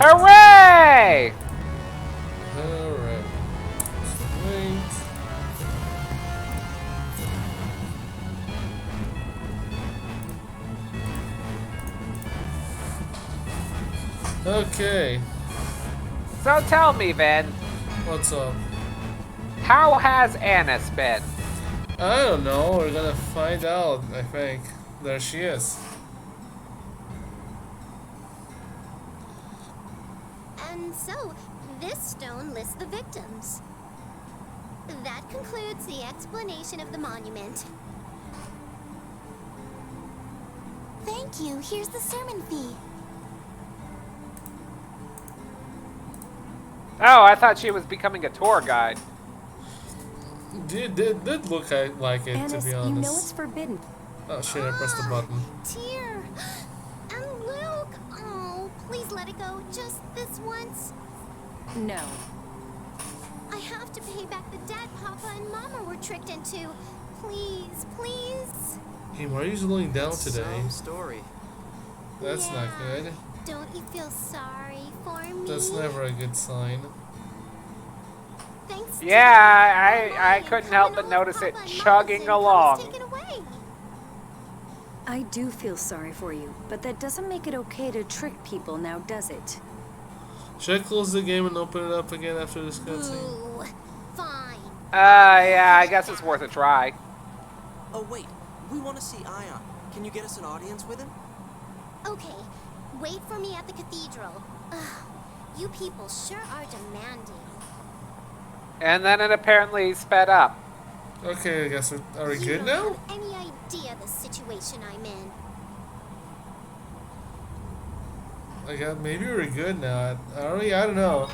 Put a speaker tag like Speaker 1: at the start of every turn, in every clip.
Speaker 1: Hooray!
Speaker 2: Alright. Wait. Okay.
Speaker 1: So tell me, Vin,
Speaker 2: What's up?
Speaker 1: how has Ayss been?
Speaker 2: I don't know. We're gonna find out, I think. There she is.
Speaker 3: And so, this stone lists the victims. That concludes the explanation of the monument. Thank you. Here's the sermon fee.
Speaker 1: Oh, I thought she was becoming a tour guide.
Speaker 2: Did look like it,
Speaker 4: Ayss,
Speaker 2: to be honest.
Speaker 4: you know it's forbidden.
Speaker 2: Oh shit, I pressed the button.
Speaker 3: Tear. And Luke. Oh, please let it go. Just this once.
Speaker 4: No.
Speaker 3: I have to pay back the debt Papa and Mama were tricked into. Please, please.
Speaker 2: Hey, why are you slowing down today?
Speaker 5: Some story.
Speaker 2: That's not
Speaker 3: Yeah.
Speaker 2: good.
Speaker 3: Don't you feel sorry for me?
Speaker 2: That's never a good sign.
Speaker 3: Thanks to
Speaker 1: Yeah, I
Speaker 3: Papa
Speaker 1: couldn't
Speaker 3: and
Speaker 1: help but
Speaker 3: Papa
Speaker 1: notice it
Speaker 3: and
Speaker 1: chugging
Speaker 3: Mama
Speaker 1: along.
Speaker 3: was taken away.
Speaker 4: I do feel sorry for you, but that doesn't make it okay to trick people now, does it?
Speaker 2: Should I close the game and open it up again after this cutscene?
Speaker 3: Ooh, fine.
Speaker 1: Yeah, I guess it's worth a try.
Speaker 5: Oh wait, we want to see Ion. Can you get us an audience with him?
Speaker 3: Okay, wait for me at the cathedral. Ugh, you people sure are demanding.
Speaker 1: And then it apparently sped up.
Speaker 2: Okay, I guess are we
Speaker 3: You
Speaker 2: good
Speaker 3: don't
Speaker 2: now?
Speaker 3: have any idea the situation I'm in.
Speaker 2: Maybe we're good now. Are we? I don't know.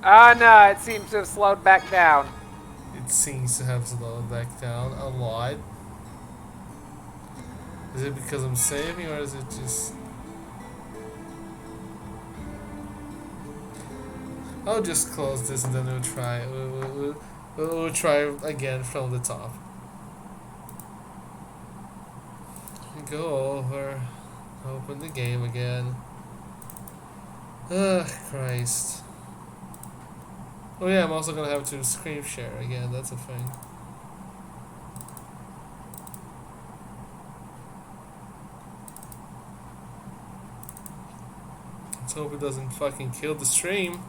Speaker 1: Oh no, it seems to have slowed back down.
Speaker 2: It seems to have slowed back down a lot. Is it because I'm saving, or is it just... I'll just close this and then we'll try. We'll try again from the top. Go over. Open the game again. Ugh, Christ. Oh yeah, I'm also gonna have to screen share again. That's a thing. Let's hope it doesn't fucking kill the stream.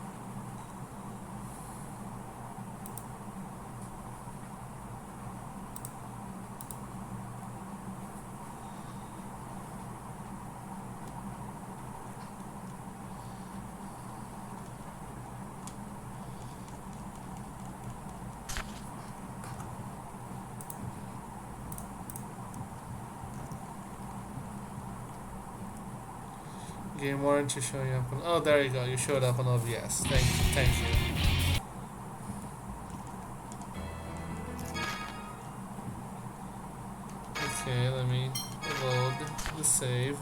Speaker 2: Game warranty showing up on... Oh, there you go. You showed up on OBS. Thank you. Okay, let me load the save.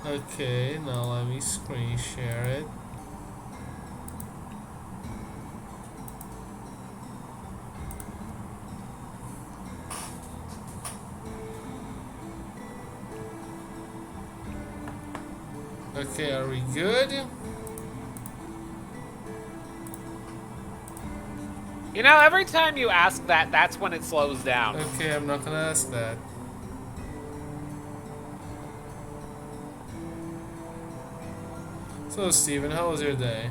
Speaker 2: Okay, now let me screen share it. Okay, are we good?
Speaker 1: You know, every time you ask that, that's when it slows down.
Speaker 2: Okay, I'm not gonna ask that. So, Steven, how was your day?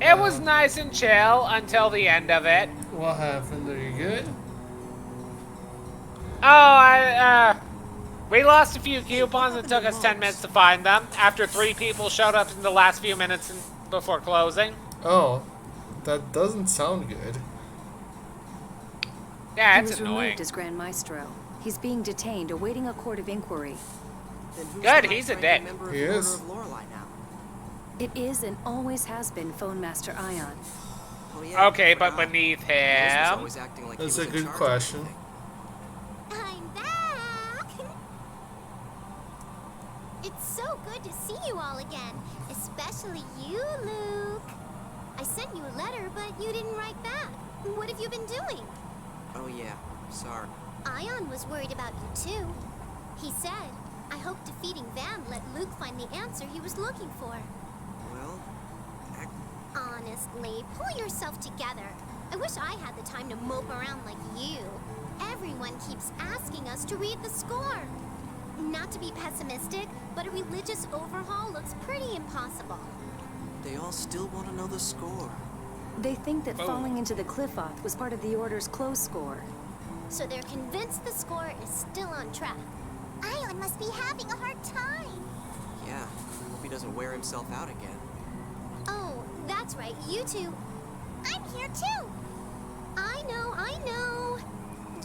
Speaker 1: It was nice and chill until the end of it.
Speaker 2: What happened? Are you good?
Speaker 1: Oh, we lost a few coupons and it took us 10 minutes to find them after 3 people showed up in the last few minutes before closing.
Speaker 2: Oh, that doesn't sound good.
Speaker 1: Yeah,
Speaker 4: He
Speaker 1: it's
Speaker 4: was
Speaker 1: annoying.
Speaker 4: removed as Grand Maestro. He's being detained, awaiting a court of inquiry.
Speaker 5: Then who's
Speaker 1: Good,
Speaker 5: the
Speaker 1: he's a
Speaker 5: high-ranking
Speaker 1: dick.
Speaker 5: member of
Speaker 2: He
Speaker 5: the Order
Speaker 2: is.
Speaker 5: of Lorelei now?
Speaker 4: It is and always has been Phone Master Ion.
Speaker 5: Oh, yeah,
Speaker 1: Okay,
Speaker 5: I
Speaker 1: but
Speaker 5: forgot.
Speaker 1: beneath
Speaker 5: Ayss was
Speaker 1: him...
Speaker 5: always acting like
Speaker 2: That's
Speaker 5: he
Speaker 2: a
Speaker 5: was in
Speaker 2: good
Speaker 5: charge of
Speaker 2: question.
Speaker 5: everything.
Speaker 3: I'm back! It's so good to see you all again, especially you, Luke. I sent you a letter, but you didn't write back. What have you been doing?
Speaker 5: Oh yeah, sorry.
Speaker 3: Ion was worried about you too. He said, I hope defeating Van let Luke find the answer he was looking for.
Speaker 5: Well,
Speaker 3: Honestly, pull yourself together. I wish I had the time to mope around like you. Everyone keeps asking us to read the score. Not to be pessimistic, but a religious overhaul looks pretty impossible.
Speaker 5: they all still want to know the score.
Speaker 4: They think that
Speaker 1: Oh.
Speaker 4: falling into the cliff off was part of the Order's close score.
Speaker 3: So they're convinced the score is still on track. Ion must be having a hard time.
Speaker 5: Yeah, hope he doesn't wear himself out again.
Speaker 3: Oh, that's right, you two. I'm here too. I know.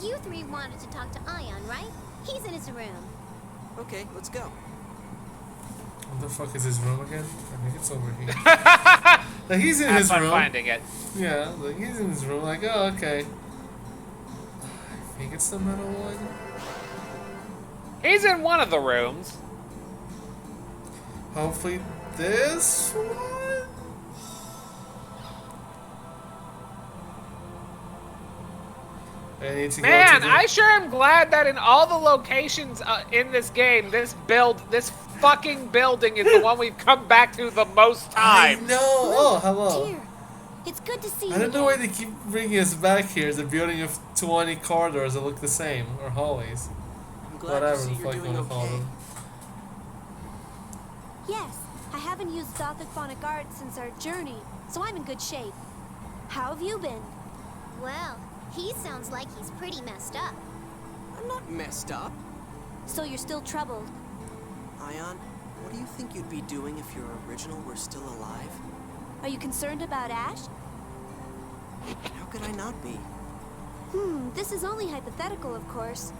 Speaker 3: You three wanted to talk to Ion, right? He's in his room.
Speaker 5: Okay, let's go.
Speaker 2: What the fuck is his room again? I think it's over here. Like, he's in
Speaker 1: Have
Speaker 2: his
Speaker 1: fun
Speaker 2: room.
Speaker 1: finding it.
Speaker 2: Yeah, like he's in his room. Like, oh, okay. I think it's the metal one.
Speaker 1: He's in one of the rooms.
Speaker 2: Hopefully this one. I need to go
Speaker 1: Man,
Speaker 2: to the...
Speaker 1: I sure am glad that in all the locations in this game, this fucking building is the one we've come back to the most
Speaker 2: I
Speaker 1: time.
Speaker 2: know. Oh, hello.
Speaker 3: Dear, it's good to see you.
Speaker 2: I don't know why
Speaker 3: again.
Speaker 2: they keep bringing us back here. The building of 20 corridors that look the same, or hallways.
Speaker 5: I'm glad
Speaker 2: Whatever
Speaker 5: to see
Speaker 2: the
Speaker 5: you're
Speaker 2: fuck you
Speaker 5: doing
Speaker 2: wanna call
Speaker 5: okay.
Speaker 2: them.
Speaker 6: Yes, I haven't used Gothic phonic arts since our journey, so I'm in good shape. How have you been?
Speaker 3: Well, he sounds like he's pretty messed up.
Speaker 5: I'm not messed up.
Speaker 6: So you're still troubled.
Speaker 5: Ion, what do you think you'd be doing if your original were still alive?
Speaker 6: Are you concerned about Ash?
Speaker 5: How could I not be?
Speaker 6: This is only hypothetical, of course.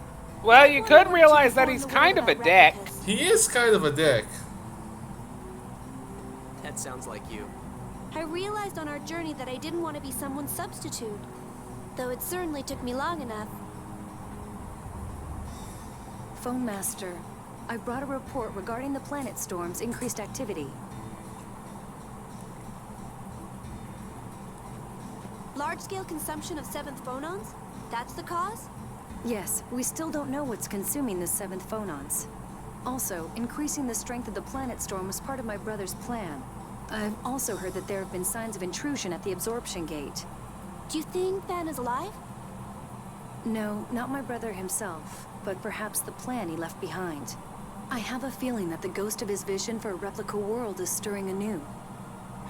Speaker 1: Well, you could realize that he's kind of a dick.
Speaker 2: He is kind of a dick.
Speaker 5: That sounds like you.
Speaker 6: I realized on our journey that I didn't want to be someone's substitute. Though it certainly took me long enough.
Speaker 4: Phone Master, I brought a report regarding the planet storm's increased activity.
Speaker 6: Large-scale consumption of 7th phonons? That's the cause?
Speaker 4: Yes, we still don't know what's consuming the 7th phonons. Also, increasing the strength of the planet storm was part of my brother's plan. I've also heard that there have been signs of intrusion at the absorption gate.
Speaker 6: Do you think Van is alive?
Speaker 4: No, not my brother himself, but perhaps the plan he left behind. I have a feeling that the ghost of his vision for a replica world is stirring anew.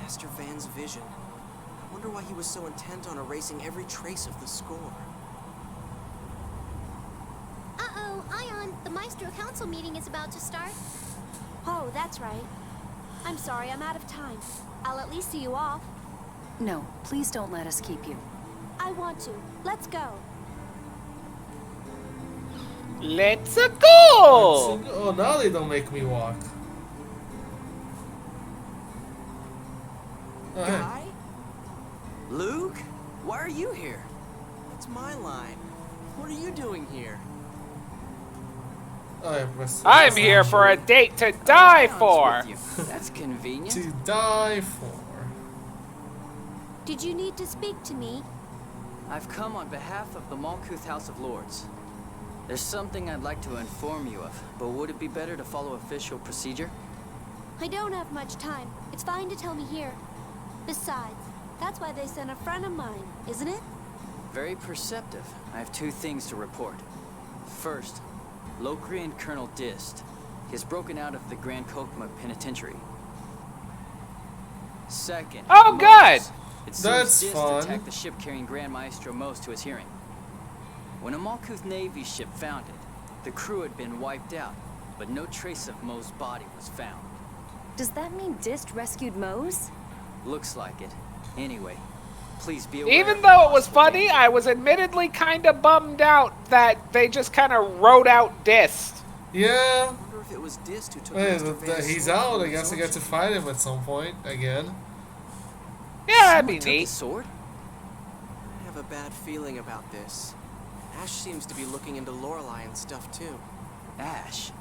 Speaker 5: Master Van's vision. I wonder why he was so intent on erasing every trace of the score.
Speaker 3: Uh-oh, Ion, the Maestro Council meeting is about to start.
Speaker 6: Oh, that's right. I'm sorry, I'm out of time. I'll at least see you off.
Speaker 4: No, please don't let us keep you.
Speaker 6: I want to. Let's go.
Speaker 1: Let's go!
Speaker 2: Oh, now they don't make me walk. Oh, hey.
Speaker 5: Guy? Luke? Why are you here? That's my line. What are you doing here?
Speaker 2: Oh, yeah, Maestro.
Speaker 1: I'm here for a date to die
Speaker 7: Ion's
Speaker 1: for.
Speaker 7: with you. That's convenient.
Speaker 2: To die for.
Speaker 6: Did you need to speak to me?
Speaker 7: I've come on behalf of the Malkuth House of Lords. There's something I'd like to inform you of, but would it be better to follow official procedure?
Speaker 6: I don't have much time. It's fine to tell me here. Besides, that's why they sent a friend of mine, isn't it?
Speaker 7: Very perceptive. I have two things to report. First, Locrian Colonel Dist. He has broken out of the Grand Kokma Penitentiary. Second,
Speaker 1: Oh,
Speaker 7: Mose.
Speaker 1: good!
Speaker 7: It seems
Speaker 2: That's
Speaker 7: Dist
Speaker 2: fun.
Speaker 7: attacked the ship carrying Grand Maestro Mose to his hearing. When a Malkuth Navy ship found it, the crew had been wiped out, but no trace of Mose's body was found.
Speaker 4: Does that mean Dist rescued Mose?
Speaker 7: Looks like it. Anyway, please be aware.
Speaker 1: Even
Speaker 7: of
Speaker 1: though it was
Speaker 7: possible
Speaker 1: funny,
Speaker 7: danger.
Speaker 1: I was admittedly kind of bummed out that they just kind of wrote out Dist.
Speaker 2: Yeah.
Speaker 5: I wonder if it was Dist who took
Speaker 2: Hey,
Speaker 5: Master Van's
Speaker 2: he's
Speaker 5: sword
Speaker 2: out.
Speaker 5: from
Speaker 2: I guess I
Speaker 5: absorption.
Speaker 2: get to fight him at some point again.
Speaker 1: Yeah, that'd be
Speaker 7: Someone took his
Speaker 1: neat.
Speaker 7: sword?
Speaker 5: I have a bad feeling about this. Ash seems to be looking into Lorelei and stuff too.
Speaker 7: Ash.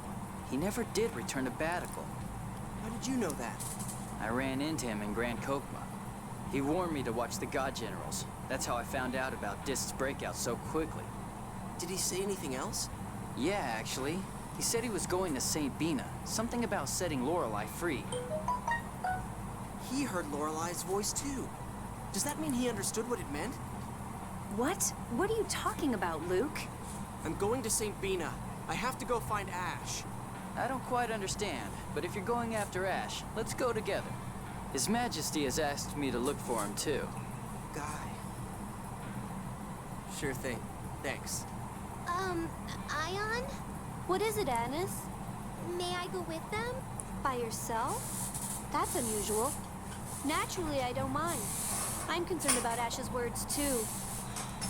Speaker 7: He never did return to Badical.
Speaker 5: How did you know that?
Speaker 7: I ran into him in Grand Kokma. He warned me to watch the God Generals. That's how I found out about Dist's breakout so quickly.
Speaker 5: Did he say anything else?
Speaker 7: Yeah, actually. He said he was going to St. Bina. Something about setting Lorelei free.
Speaker 5: He heard Lorelei's voice too. Does that mean he understood what it meant?
Speaker 4: What? What are you talking about, Luke?
Speaker 5: I'm going to St. Bina. I have to go find Ash.
Speaker 7: I don't quite understand, but if you're going after Ash, let's go together. His Majesty has asked me to look for him too.
Speaker 5: Guy. Sure thing. Thanks.
Speaker 3: Ion?
Speaker 6: What is it, Annis?
Speaker 3: May I go with them?
Speaker 6: By yourself? That's unusual. Naturally, I don't mind. I'm concerned about Ash's words, too.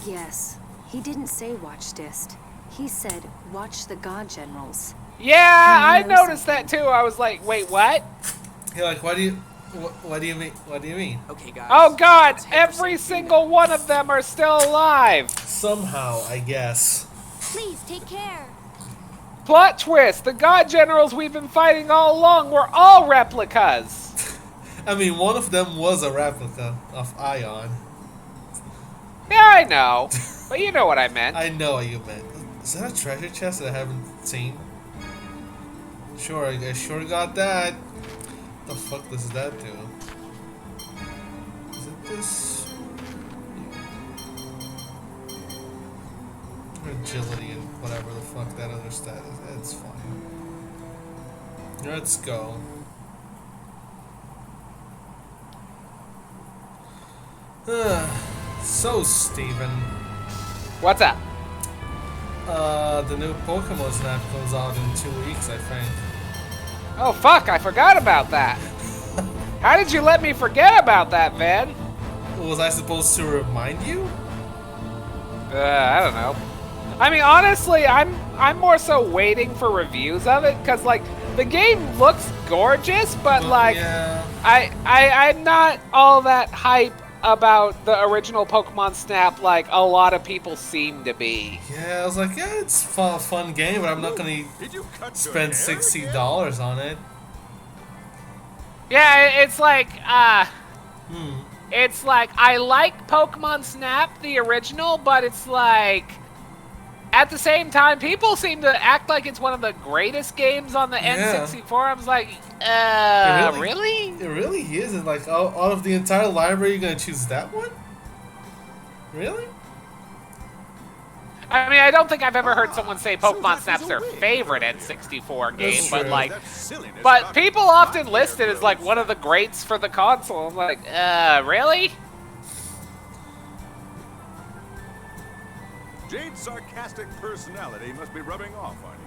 Speaker 4: Yes. He didn't say watch Dist. He said watch the God Generals.
Speaker 1: Yeah, I noticed that too. I was like, wait, what?
Speaker 2: You're like, what do you mean? What do you mean?
Speaker 5: Okay, guys.
Speaker 1: Oh God,
Speaker 5: let's head for
Speaker 1: every
Speaker 5: St. Bina.
Speaker 1: single one of them are still alive.
Speaker 2: Somehow, I guess.
Speaker 6: Please, take care.
Speaker 1: Plot twist, the God Generals we've been fighting all along were all replicas.
Speaker 2: I mean, one of them was a replica of Ion.
Speaker 1: Yeah, I know. But you know what I meant.
Speaker 2: I know what you meant. Is that a treasure chest that I haven't seen? Sure, I sure got that. The fuck does that do? Is it this? Agility and whatever the fuck that other stat is. It's fine. Let's go. So, Steven.
Speaker 1: What's up?
Speaker 2: The new Pokemon Snap comes out in 2 weeks, I think.
Speaker 1: Oh fuck, I forgot about that. How did you let me forget about that, Van?
Speaker 2: Was I supposed to remind you?
Speaker 1: I don't know. I mean, honestly, I'm more so waiting for reviews of it, cause like the game looks gorgeous, but like
Speaker 2: Yeah.
Speaker 1: I'm not all that hype about the original Pokemon Snap like a lot of people seem to be.
Speaker 2: Yeah, I was like, yeah, it's a fun game, but I'm not gonna spend $60 on it.
Speaker 1: Yeah, it's like it's like I like Pokemon Snap the original, but it's like at the same time people seem to act like it's one of the greatest games on the N64. I was like, really?
Speaker 2: It really isn't. Like, out of the entire library, you're gonna choose that one? Really?
Speaker 1: I mean, I don't think I've ever heard someone say Pokemon Snap's their favorite N64 game,
Speaker 2: That's
Speaker 1: but
Speaker 2: true.
Speaker 1: like, but people often list it as like one of the greats for the console. I'm like, really?
Speaker 8: Jade's sarcastic personality must be rubbing off on you.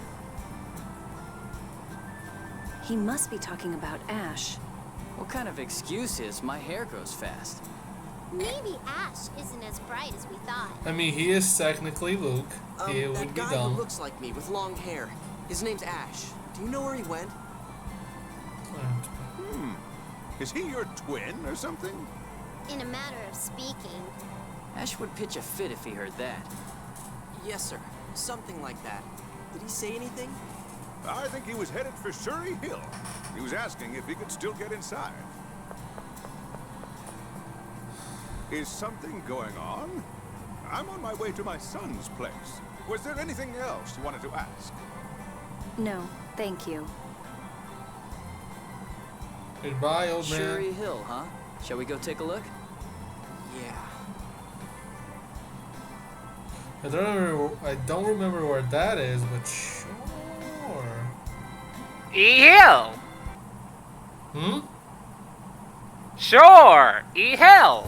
Speaker 4: He must be talking about Ash.
Speaker 7: What kind of excuse is my hair grows fast?
Speaker 3: Maybe Ash isn't as bright as we thought.
Speaker 2: I mean, he is technically Luke. He
Speaker 5: That
Speaker 2: would be
Speaker 5: guy
Speaker 2: dumb.
Speaker 5: who looks like me with long hair. His name's Ash. Do you know where he went?
Speaker 8: Is he your twin or something?
Speaker 3: In a matter of speaking.
Speaker 7: Ash would pitch a fit if he heard that.
Speaker 5: Yes, sir. Something like that. Did he say anything?
Speaker 8: I think he was headed for Surrey Hill. He was asking if he could still get inside. Is something going on? I'm on my way to my son's place. Was there anything else you wanted to ask?
Speaker 4: No, thank you.
Speaker 2: Goodbye, old man.
Speaker 7: Surrey Hill, huh? Shall we go take a look?
Speaker 5: Yeah.
Speaker 2: I don't remember where that is, but sure.
Speaker 1: E-Hill!
Speaker 2: Hmm?
Speaker 1: Sure, E-Hill!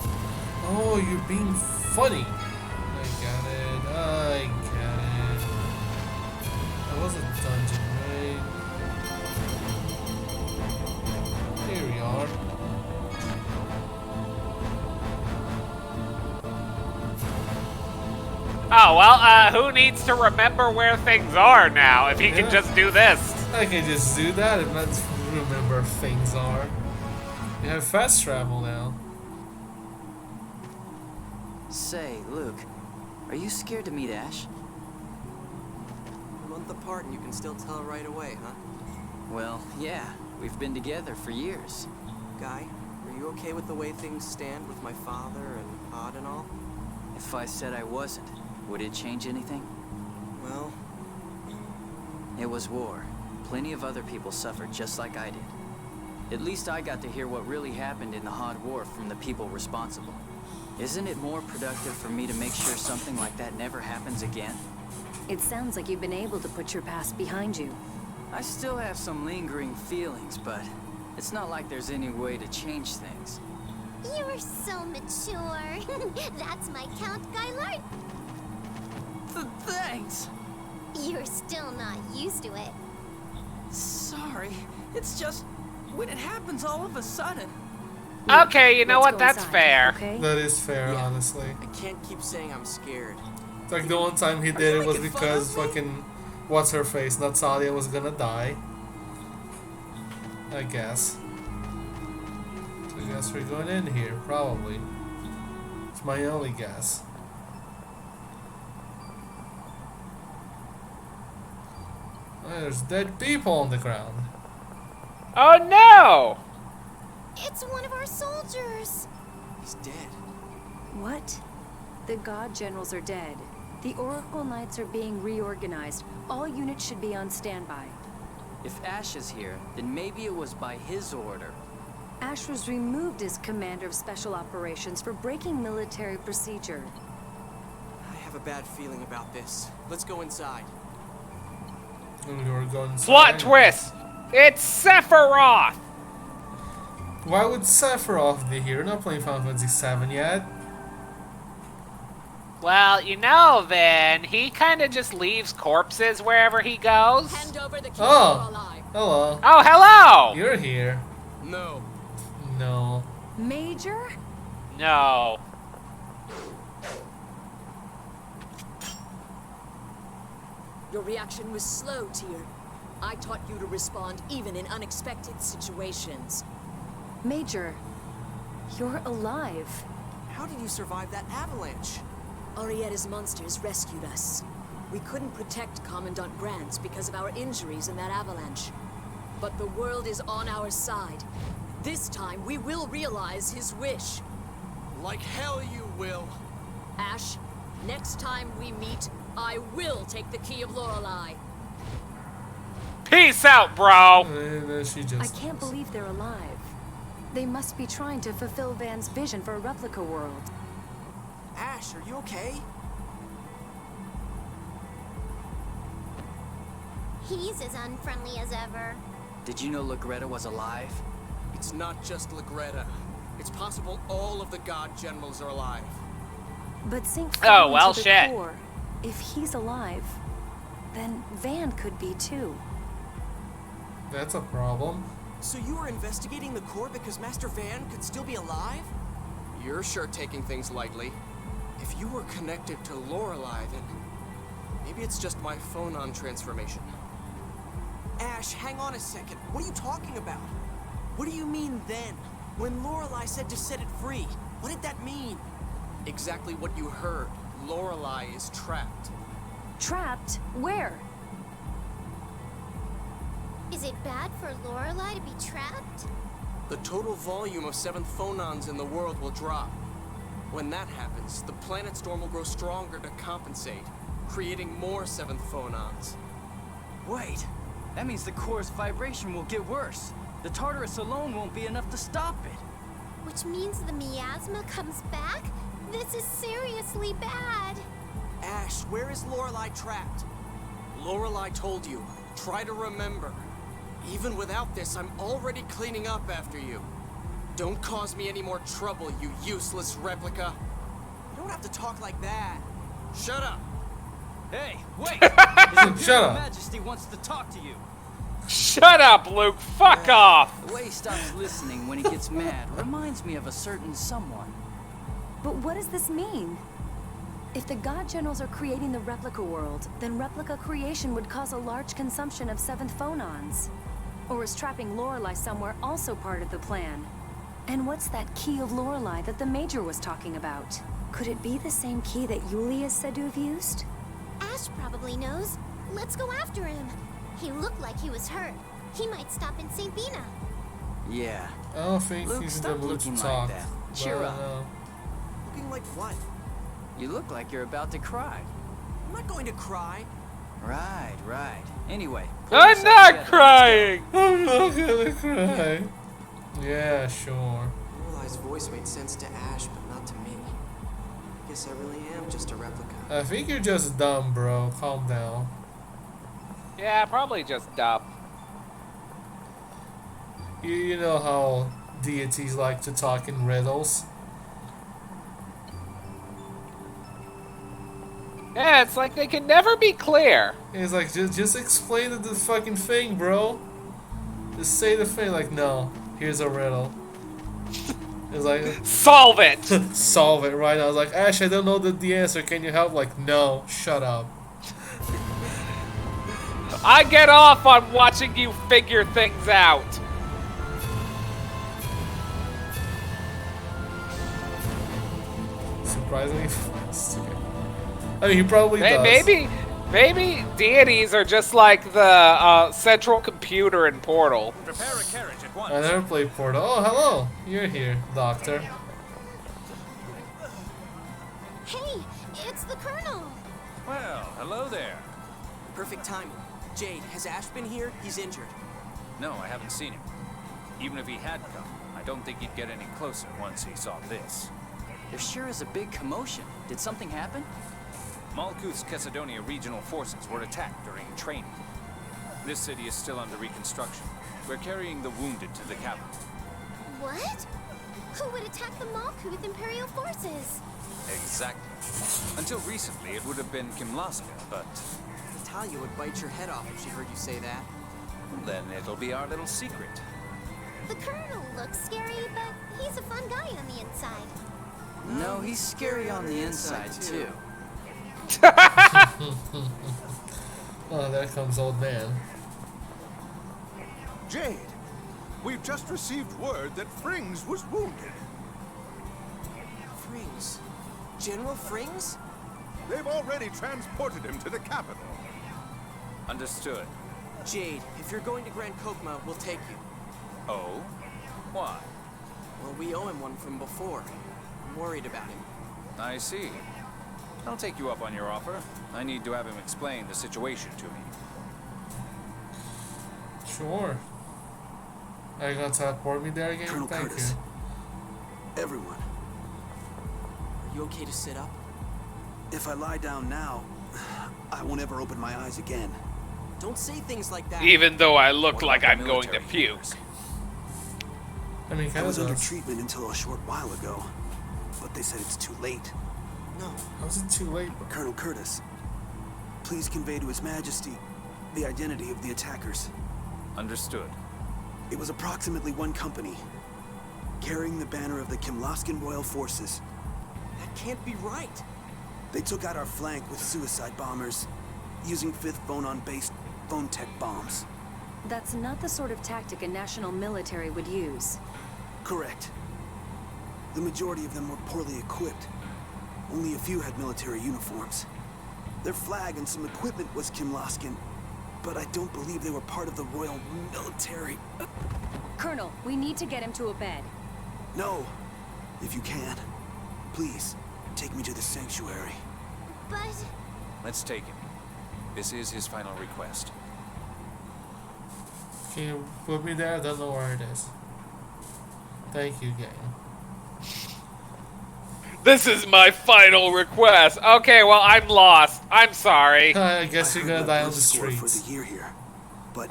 Speaker 2: Oh, you're being funny. I got it. That was a dungeon, right? Here we are.
Speaker 1: Oh, well, who needs to remember where things are now if he can
Speaker 2: Yeah.
Speaker 1: just do this?
Speaker 2: I can just do that and let's remember things are. We have fast travel now.
Speaker 7: Say, Luke, are you scared to meet Ash?
Speaker 5: A month apart and you can still tell right away, huh?
Speaker 7: Well, yeah. We've been together for years.
Speaker 5: Guy, are you okay with the way things stand with my father and Odd and all?
Speaker 7: If I said I wasn't, would it change anything?
Speaker 5: Well,
Speaker 7: It was war. Plenty of other people suffered just like I did. At least I got to hear what really happened in the Hot War from the people responsible. Isn't it more productive for me to make sure something like that never happens again?
Speaker 4: It sounds like you've been able to put your past behind you.
Speaker 7: I still have some lingering feelings, but it's not like there's any way to change things.
Speaker 3: You're so mature. That's my Count Gaylord.
Speaker 7: Thanks!
Speaker 3: You're still not used to it.
Speaker 7: Sorry, it's just when it happens all of a sudden.
Speaker 1: Okay, you know
Speaker 4: Let's
Speaker 1: what?
Speaker 4: go
Speaker 1: That's
Speaker 4: inside,
Speaker 1: fair.
Speaker 4: Okay?
Speaker 2: That is fair,
Speaker 5: Yeah.
Speaker 2: honestly.
Speaker 5: I can't keep saying I'm scared.
Speaker 2: It's like the one time he did it was because fucking what's her face, Natsalia was gonna die. I guess. So I guess we're going in here, probably. It's my only guess. Oh, there's dead people on the ground.
Speaker 1: Oh no!
Speaker 3: It's one of our soldiers.
Speaker 5: He's dead.
Speaker 4: What? The God Generals are dead. The Oracle Knights are being reorganized. All units should be on standby.
Speaker 7: If Ash is here, then maybe it was by his order.
Speaker 4: Ash was removed as Commander of Special Operations for breaking military procedure.
Speaker 5: I have a bad feeling about this. Let's go inside.
Speaker 2: And we're going
Speaker 1: Plot
Speaker 2: inside.
Speaker 1: twist! It's Sephiroth!
Speaker 2: Why would Sephiroth be here? We're not playing Final Fantasy VII yet.
Speaker 1: Well, you know, then, he kind of just leaves corpses wherever he goes.
Speaker 6: Hand over the key
Speaker 2: Oh.
Speaker 6: of Lorelei.
Speaker 2: Hello.
Speaker 1: Oh, hello!
Speaker 2: You're here.
Speaker 5: No.
Speaker 2: No.
Speaker 4: Major?
Speaker 1: No.
Speaker 6: Your reaction was slow, Tyr. I taught you to respond even in unexpected situations.
Speaker 4: Major, you're alive.
Speaker 5: How did you survive that avalanche?
Speaker 6: Arietta's monsters rescued us. We couldn't protect Commandant Grants because of our injuries in that avalanche. But the world is on our side. This time, we will realize his wish.
Speaker 5: Like hell you will.
Speaker 6: Ash, next time we meet, I will take the Key of Lorelei.
Speaker 1: Peace out, bro!
Speaker 2: And then she just.
Speaker 4: I can't believe they're alive. They must be trying to fulfill Van's vision for a replica world.
Speaker 5: Ash, are you okay?
Speaker 3: He's as unfriendly as ever.
Speaker 7: Did you know Lagretta was alive?
Speaker 5: It's not just Lagretta. It's possible all of the God Generals are alive.
Speaker 4: But Sync
Speaker 1: Oh, well,
Speaker 4: to the
Speaker 1: shit.
Speaker 4: core. If he's alive, then Van could be too.
Speaker 2: That's a problem.
Speaker 5: So you were investigating the core because Master Van could still be alive? You're sure taking things lightly. If you were connected to Lorelei, then maybe it's just my phonon transformation. Ash, hang on a second. What are you talking about? What do you mean then? When Lorelei said to set it free, what did that mean? Exactly what you heard. Lorelei is trapped.
Speaker 4: Trapped? Where?
Speaker 3: Is it bad for Lorelei to be trapped?
Speaker 5: The total volume of 7th phonons in the world will drop. When that happens, the planet storm will grow stronger to compensate, creating more 7th phonons.
Speaker 7: Wait, that means the core's vibration will get worse. The Tartarus alone won't be enough to stop it.
Speaker 3: Which means the miasma comes back? This is seriously bad.
Speaker 5: Ash, where is Lorelei trapped? Lorelei told you, try to remember. Even without this, I'm already cleaning up after you. Don't cause me any more trouble, you useless replica. You don't have to talk like that. Shut up.
Speaker 7: Hey, wait!
Speaker 2: Shut
Speaker 7: Your
Speaker 2: up.
Speaker 7: Majesty wants to talk to you.
Speaker 1: Shut up, Luke! Fuck off!
Speaker 7: The way he stops listening when he gets mad reminds me of a certain someone.
Speaker 4: But what does this mean? If the God Generals are creating the replica world, then replica creation would cause a large consumption of 7th phonons. Or is trapping Lorelei somewhere also part of the plan? And what's that Key of Lorelei that the Major was talking about? Could it be the same key that Yulia is said to have used?
Speaker 3: Ash probably knows. Let's go after him. He looked like he was hurt. He might stop in St. Bina.
Speaker 7: Yeah.
Speaker 2: I don't think
Speaker 7: Luke,
Speaker 2: he's in the
Speaker 7: stop
Speaker 2: mood
Speaker 7: looking
Speaker 2: to
Speaker 7: like
Speaker 2: talk.
Speaker 7: that.
Speaker 2: but
Speaker 7: Cheer
Speaker 2: I don't
Speaker 7: up.
Speaker 2: know.
Speaker 5: Looking like what?
Speaker 7: You look like you're about to cry.
Speaker 5: I'm not going to cry.
Speaker 7: Right, right. Anyway.
Speaker 1: I'm
Speaker 7: yourself
Speaker 1: not
Speaker 7: together.
Speaker 1: crying.
Speaker 2: I'm not gonna cry. Yeah, sure.
Speaker 5: Lorelei's voice made sense to Ash, but not to me. I guess I really am just a replica.
Speaker 2: I think you're just dumb, bro. Calm down.
Speaker 1: Yeah, probably just dumb.
Speaker 2: You know how deities like to talk in riddles.
Speaker 1: Yeah, it's like they can never be clear.
Speaker 2: It's like, just explain the fucking thing, bro. Just say the thing, like, no, here's a riddle. It's like,
Speaker 1: Solve it.
Speaker 2: solve it right now. I was like, Ash, I don't know the answer. Can you help? Like, no, shut up.
Speaker 1: I get off on watching you figure things out.
Speaker 2: Surprisingly fast. I mean, he probably does.
Speaker 1: Maybe deities are just like the central computer in Portal.
Speaker 8: Prepare a carriage at once.
Speaker 2: I never played Portal. Oh, hello. You're here, Doctor.
Speaker 3: Hey, it's the Colonel.
Speaker 9: Well, hello there.
Speaker 5: Perfect timing. Jade, has Ash been here? He's injured.
Speaker 9: No, I haven't seen him. Even if he had come, I don't think he'd get any closer once he saw this.
Speaker 7: There sure is a big commotion. Did something happen?
Speaker 9: Malkuth's Cesadonia regional forces were attacked during training. This city is still under reconstruction. We're carrying the wounded to the capital.
Speaker 3: What? Who would attack the Malkuth Imperial forces?
Speaker 9: Exactly. Until recently, it would have been Kimlaska, but
Speaker 5: Talia would bite your head off if she heard you say that.
Speaker 9: then it'll be our little secret.
Speaker 3: The Colonel looks scary, but he's a fun guy on the inside.
Speaker 7: No, he's scary on the inside, too.
Speaker 2: Oh, there comes old man.
Speaker 8: Jade, we've just received word that Frings was wounded.
Speaker 5: Frings? General Frings?
Speaker 8: They've already transported him to the capital.
Speaker 9: Understood.
Speaker 5: Jade, if you're going to Grand Kokma, we'll take you.
Speaker 9: Oh? Why?
Speaker 5: Well, we owe him one from before. I'm worried about him.
Speaker 9: I see. I'll take you up on your offer. I need to have him explain the situation to me.
Speaker 2: Sure. Are you gonna teleport me there again?
Speaker 10: Colonel
Speaker 2: Thank
Speaker 10: Curtis.
Speaker 2: you.
Speaker 10: Everyone,
Speaker 5: Are you okay to sit up?
Speaker 10: if I lie down now, I won't ever open my eyes again.
Speaker 5: Don't say things like that.
Speaker 1: Even though I look
Speaker 9: What
Speaker 1: like
Speaker 9: about
Speaker 1: I'm
Speaker 9: the
Speaker 1: going to
Speaker 9: military
Speaker 1: puke.
Speaker 9: heroes?
Speaker 2: I mean,
Speaker 10: I
Speaker 2: kind
Speaker 10: was
Speaker 2: of
Speaker 10: under
Speaker 2: does.
Speaker 10: treatment until a short while ago, but they said it's too late.
Speaker 5: No.
Speaker 2: How's it too late?
Speaker 10: Colonel Curtis, please convey to His Majesty the identity of the attackers.
Speaker 9: Understood.
Speaker 10: It was approximately one company, carrying the banner of the Kimlaskan Royal Forces.
Speaker 5: That can't be right.
Speaker 10: They took out our flank with suicide bombers, using 5th Phonon-based phone tech bombs.
Speaker 4: That's not the sort of tactic a national military would use.
Speaker 10: Correct. The majority of them were poorly equipped. Only a few had military uniforms. Their flag and some equipment was Kimlaskan, but I don't believe they were part of the Royal Military.
Speaker 4: Colonel, we need to get him to a bed.
Speaker 10: No. If you can, please, take me to the sanctuary.
Speaker 3: But
Speaker 9: Let's take him. This is his final request.
Speaker 2: Can you put me there? I don't know where it is. Thank you, game.
Speaker 1: This is my final request. Okay, well, I'm lost. I'm sorry.
Speaker 2: I guess
Speaker 10: I
Speaker 2: you're
Speaker 10: heard
Speaker 2: gonna
Speaker 10: that
Speaker 2: die on
Speaker 10: birth
Speaker 2: the
Speaker 10: score for
Speaker 2: streets.
Speaker 10: the year here, but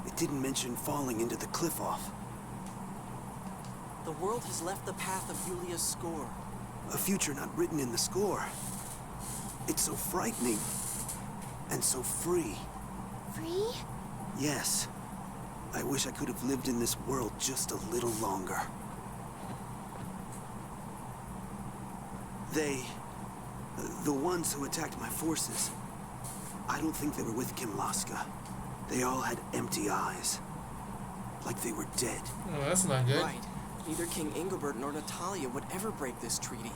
Speaker 10: it didn't mention falling into the cliff off.
Speaker 5: The world has left the path of Yulia's score.
Speaker 10: A future not written in the score. It's so frightening and so free.
Speaker 3: free?
Speaker 10: Yes. I wish I could have lived in this world just a little longer. The ones who attacked my forces, I don't think they were with Kimlaska. They all had empty eyes. Like they were dead.
Speaker 2: Oh, that's not good.
Speaker 5: Right. Neither King Ingobert nor Natalia would ever break this treaty.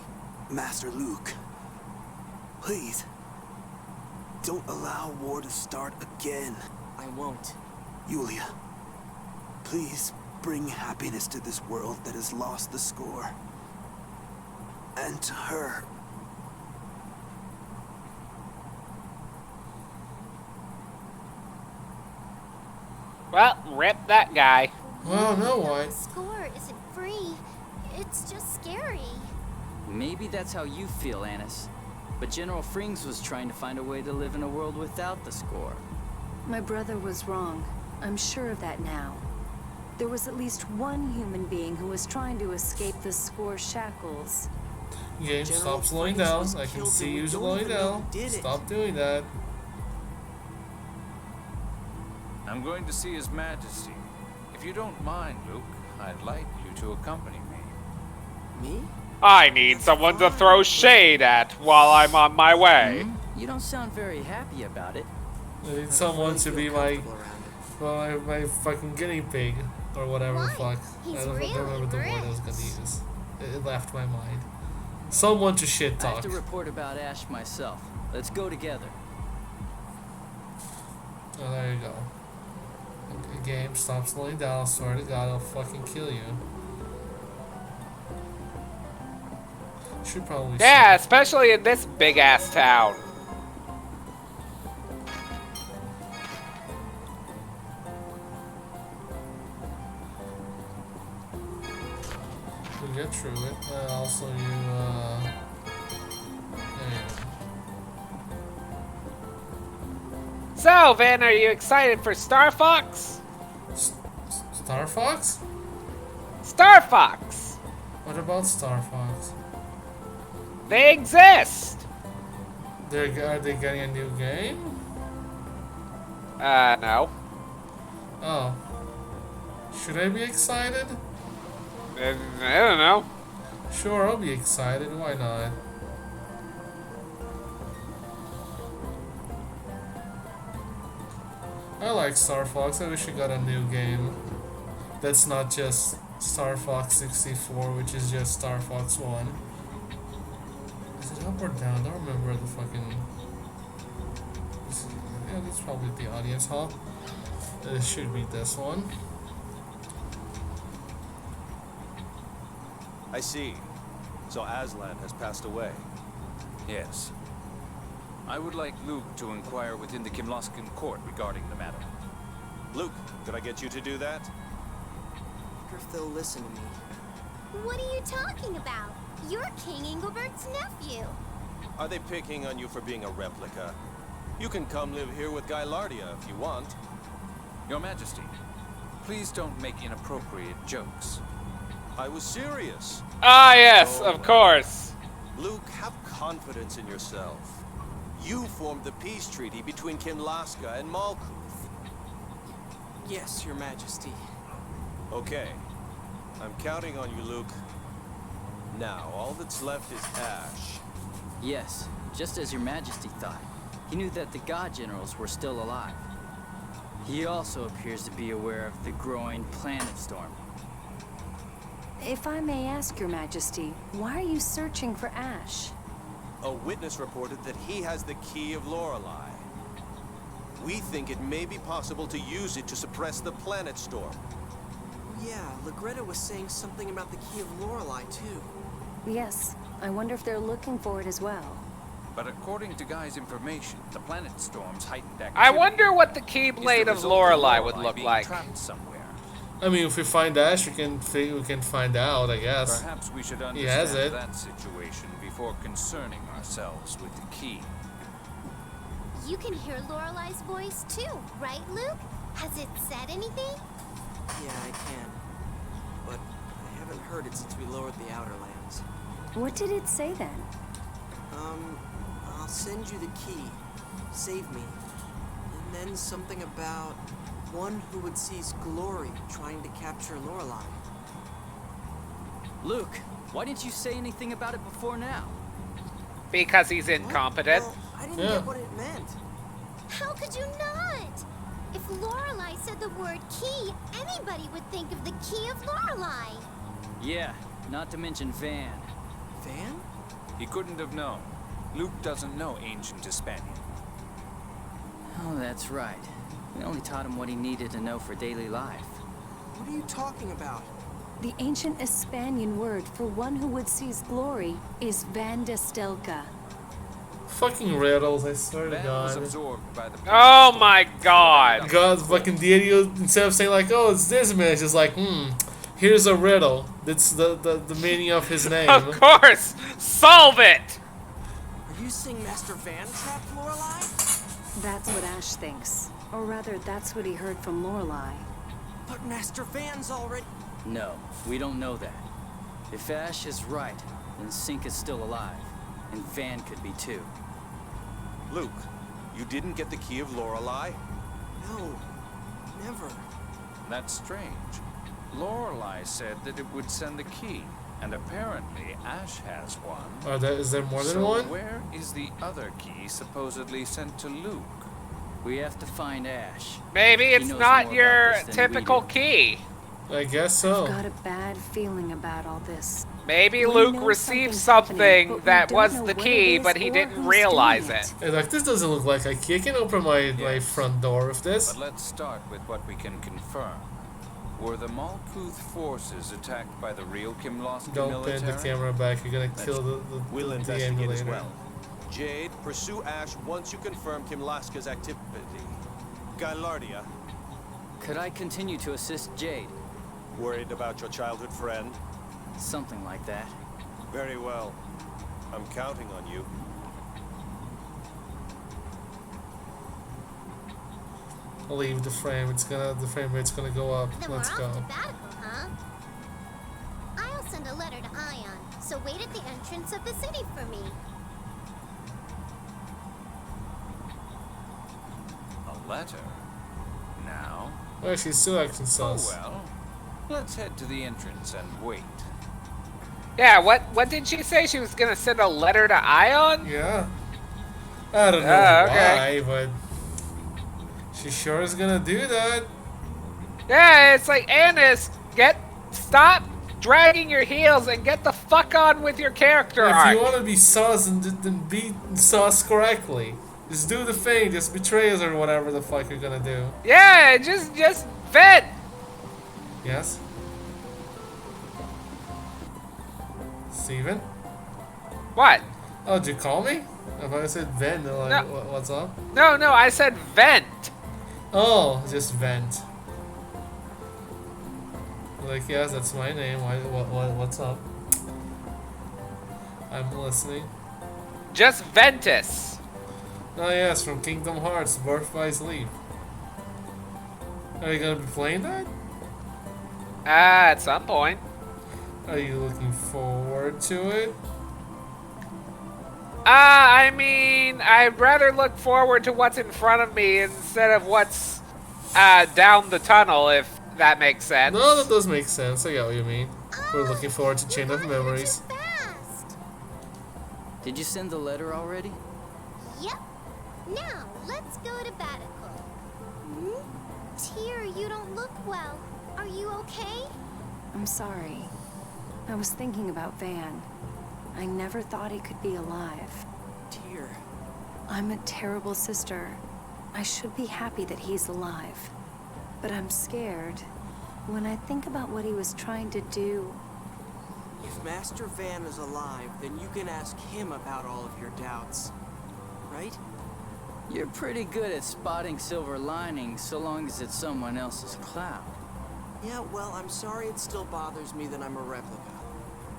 Speaker 10: Master Luke, please, don't allow war to start again.
Speaker 5: I won't.
Speaker 10: Yulia, please bring happiness to this world that has lost the score. And to her.
Speaker 1: Well, rip that guy.
Speaker 2: Well, no why.
Speaker 3: The score isn't free. It's just scary.
Speaker 7: Maybe that's how you feel, Ayss. But General Frings was trying to find a way to live in a world without the score.
Speaker 4: My brother was wrong. I'm sure of that now. There was at least one human being who was trying to escape the score shackles.
Speaker 2: Game,
Speaker 5: General
Speaker 2: stop slowing
Speaker 5: Frings
Speaker 2: down.
Speaker 5: was
Speaker 2: I can
Speaker 5: killed
Speaker 2: see
Speaker 5: and we
Speaker 2: you
Speaker 5: don't
Speaker 2: slowing
Speaker 5: even know
Speaker 2: down.
Speaker 5: who did it.
Speaker 2: Stop doing that.
Speaker 9: I'm going to see His Majesty. If you don't mind, Luke, I'd like you to accompany me.
Speaker 5: Me?
Speaker 1: I need someone to throw shade at while I'm on my way.
Speaker 7: You don't sound very happy about it.
Speaker 2: I need someone to be my,
Speaker 5: Comfortable around it.
Speaker 2: well, my fucking guinea pig. Or whatever the
Speaker 3: Why?
Speaker 2: fuck.
Speaker 3: He's
Speaker 2: I don't
Speaker 3: really
Speaker 2: remember the word I was
Speaker 3: rich.
Speaker 2: gonna use. It left my mind. Someone to shit
Speaker 7: I have
Speaker 2: talk.
Speaker 7: to report about Ash myself. Let's go together.
Speaker 2: Oh, there you go. Game, stop slowing down. I swear to God, I'll fucking kill you. Should probably.
Speaker 1: Yeah, especially in this big ass town.
Speaker 2: To get through it. Also, you. There you go.
Speaker 1: So, Van, are you excited for Star Fox?
Speaker 2: Star Fox?
Speaker 1: Star Fox!
Speaker 2: What about Star Fox?
Speaker 1: They exist!
Speaker 2: Are they getting a new game?
Speaker 1: No.
Speaker 2: Oh. Should I be excited?
Speaker 1: I don't know.
Speaker 2: Sure, I'll be excited. Why not? I like Star Fox. I wish we got a new game. That's not just Star Fox 64, which is just Star Fox 1. Is it up or down? I don't remember the fucking... Yeah, that's probably the audience hall. It should be this one.
Speaker 11: I see. So Aslan has passed away.
Speaker 9: Yes. I would like Luke to inquire within the Kimloskan court regarding the matter.
Speaker 11: Luke, could I get you to do that?
Speaker 5: I wonder if they'll listen to me.
Speaker 3: What are you talking about? You're King Engelbert's nephew.
Speaker 11: Are they picking on you for being a replica? You can come live here with Guylardia if you want.
Speaker 9: Your Majesty, please don't make inappropriate jokes.
Speaker 11: I was serious.
Speaker 1: Ah, yes, of course.
Speaker 11: Luke, have confidence in yourself. You formed the peace treaty between Kimlaska and Malkuth.
Speaker 5: Yes, Your Majesty.
Speaker 11: Okay. I'm counting on you, Luke. Now, all that's left is Ash.
Speaker 7: Yes, just as Your Majesty thought. He knew that the God Generals were still alive. He also appears to be aware of the growing planet storm.
Speaker 4: If I may ask, Your Majesty, why are you searching for Ash?
Speaker 11: A witness reported that he has the Key of Lorelei. We think it may be possible to use it to suppress the planet storm.
Speaker 5: Yeah, Legretta was saying something about the Key of Lorelei, too.
Speaker 4: Yes, I wonder if they're looking for it as well.
Speaker 9: But according to Guy's information, the planet storm's heightened activity.
Speaker 1: I wonder what the Keyblade
Speaker 9: is the
Speaker 1: of
Speaker 9: result
Speaker 1: Lorelei would look
Speaker 9: being
Speaker 1: like.
Speaker 9: trapped somewhere.
Speaker 2: I mean, if we find Ash, we can find out, I guess.
Speaker 9: Perhaps we should
Speaker 2: He has
Speaker 9: understand
Speaker 2: it.
Speaker 9: that situation before concerning ourselves with the key.
Speaker 3: You can hear Lorelei's voice too, right, Luke? Has it said anything?
Speaker 5: Yeah, I can. But I haven't heard it since we lowered the Outer Lands.
Speaker 4: What did it say then?
Speaker 5: I'll send you the key. Save me. And then something about one who would seize glory trying to capture Lorelei.
Speaker 7: Luke, why didn't you say anything about it before now?
Speaker 1: Because he's incompetent.
Speaker 5: Well, I didn't
Speaker 2: Yeah.
Speaker 5: get what it meant.
Speaker 3: How could you not? If Lorelei said the word key, anybody would think of the Key of Lorelei.
Speaker 7: Yeah, not to mention Van.
Speaker 5: Van?
Speaker 9: He couldn't have known. Luke doesn't know ancient Hispanian.
Speaker 7: Oh, that's right. We only taught him what he needed to know for daily life.
Speaker 5: What are you talking about?
Speaker 4: The ancient Hispanian word for one who would seize glory is Van de Stelka.
Speaker 2: Fucking riddles, I swear to
Speaker 9: Van was
Speaker 2: God.
Speaker 9: absorbed by the
Speaker 1: Oh my god.
Speaker 2: God, fucking deity, instead of saying like, oh, it's this man, it's just like, here's a riddle. That's the meaning of his name.
Speaker 1: Of course! Solve it!
Speaker 5: Are you saying Master Van trapped Lorelei?
Speaker 4: That's what Ash thinks. Or rather, that's what he heard from Lorelei.
Speaker 5: But Master Van's already...
Speaker 7: No, we don't know that. If Ash is right, then Sink is still alive. And Van could be too.
Speaker 11: Luke, you didn't get the Key of Lorelei?
Speaker 5: No, never.
Speaker 9: That's strange. Lorelei said that it would send the key, and apparently Ash has one.
Speaker 2: Is there more than
Speaker 9: So
Speaker 2: one?
Speaker 9: where is the other key supposedly sent to Luke?
Speaker 7: We have to find Ash.
Speaker 1: Maybe
Speaker 7: He
Speaker 1: it's
Speaker 7: knows
Speaker 1: not
Speaker 7: more
Speaker 1: your
Speaker 7: about this than we
Speaker 1: typical
Speaker 7: do.
Speaker 1: key.
Speaker 2: I guess so.
Speaker 4: Got a bad feeling about all this.
Speaker 1: Maybe
Speaker 4: We
Speaker 1: Luke
Speaker 4: know
Speaker 1: received
Speaker 4: something's happening,
Speaker 1: something
Speaker 4: but we
Speaker 1: that
Speaker 4: don't
Speaker 1: was
Speaker 4: know
Speaker 1: the
Speaker 4: what
Speaker 1: key,
Speaker 4: it is
Speaker 1: but he
Speaker 4: or
Speaker 1: didn't
Speaker 4: who's
Speaker 1: realize
Speaker 4: doing
Speaker 1: it.
Speaker 2: Hey, like, this doesn't look like a key. I can open my front door with this.
Speaker 9: But let's start with what we can confirm. Were the Malkuth forces attacked by the real Kimloski
Speaker 2: Don't
Speaker 9: military?
Speaker 2: bend the camera back. You're gonna kill
Speaker 11: We'll
Speaker 2: the
Speaker 11: investigate as
Speaker 2: emulator.
Speaker 11: well. Jade, pursue Ash once you confirm Kim Laska's activity. Gylardia,
Speaker 7: Could I continue to assist Jade?
Speaker 11: worried about your childhood friend?
Speaker 7: Something like that.
Speaker 11: Very well. I'm counting on you.
Speaker 2: I'll leave the frame. The frame rate's gonna go up.
Speaker 3: Then
Speaker 2: Let's
Speaker 3: we're
Speaker 2: go.
Speaker 3: off to Batical, huh? I'll send a letter to Ion, so wait at the entrance of the city for me.
Speaker 9: A letter? Now?
Speaker 2: Oh, she's still acting
Speaker 9: Oh
Speaker 2: sus.
Speaker 9: well. Let's head to the entrance and wait.
Speaker 1: Yeah, what did she say? She was gonna send a letter to Ion?
Speaker 2: Yeah. I don't know
Speaker 1: okay.
Speaker 2: why, but she sure is gonna do that.
Speaker 1: Yeah, it's like, Annis, stop dragging your heels and get the fuck on with your character
Speaker 2: If
Speaker 1: arc.
Speaker 2: you want to be sus, then be sus correctly. Just do the thing. Just betray us or whatever the fuck you're gonna do.
Speaker 1: Yeah, just vent.
Speaker 2: Yes? Steven?
Speaker 1: What?
Speaker 2: Oh, did you call me? If I said vent, like,
Speaker 1: No.
Speaker 2: what's up?
Speaker 1: No, I said vent.
Speaker 2: Oh, just vent. Like, yes, that's my name. What's up? I'm listening.
Speaker 1: Just Ventus.
Speaker 2: Oh, yes, from Kingdom Hearts, Birth by Sleep. Are you gonna be playing that?
Speaker 1: At some point.
Speaker 2: Are you looking forward to it?
Speaker 1: I mean, I'd rather look forward to what's in front of me instead of what's down the tunnel, if that makes sense.
Speaker 2: No, that does make sense. I get what you mean. We're
Speaker 3: Oh,
Speaker 2: looking forward to Chain of
Speaker 3: you're going
Speaker 2: Memories.
Speaker 3: too fast.
Speaker 7: Did you send the letter already?
Speaker 3: Yep. Now, let's go to Batical. Tyr, you don't look well. Are you okay?
Speaker 4: I'm sorry. I was thinking about Van. I never thought he could be alive.
Speaker 5: Tyr.
Speaker 4: I'm a terrible sister. I should be happy that he's alive. But I'm scared. When I think about what he was trying to do...
Speaker 5: If Master Van is alive, then you can ask him about all of your doubts. Right?
Speaker 7: You're pretty good at spotting silver linings so long as it's someone else's cloud.
Speaker 5: Yeah, well, I'm sorry it still bothers me that I'm a replica.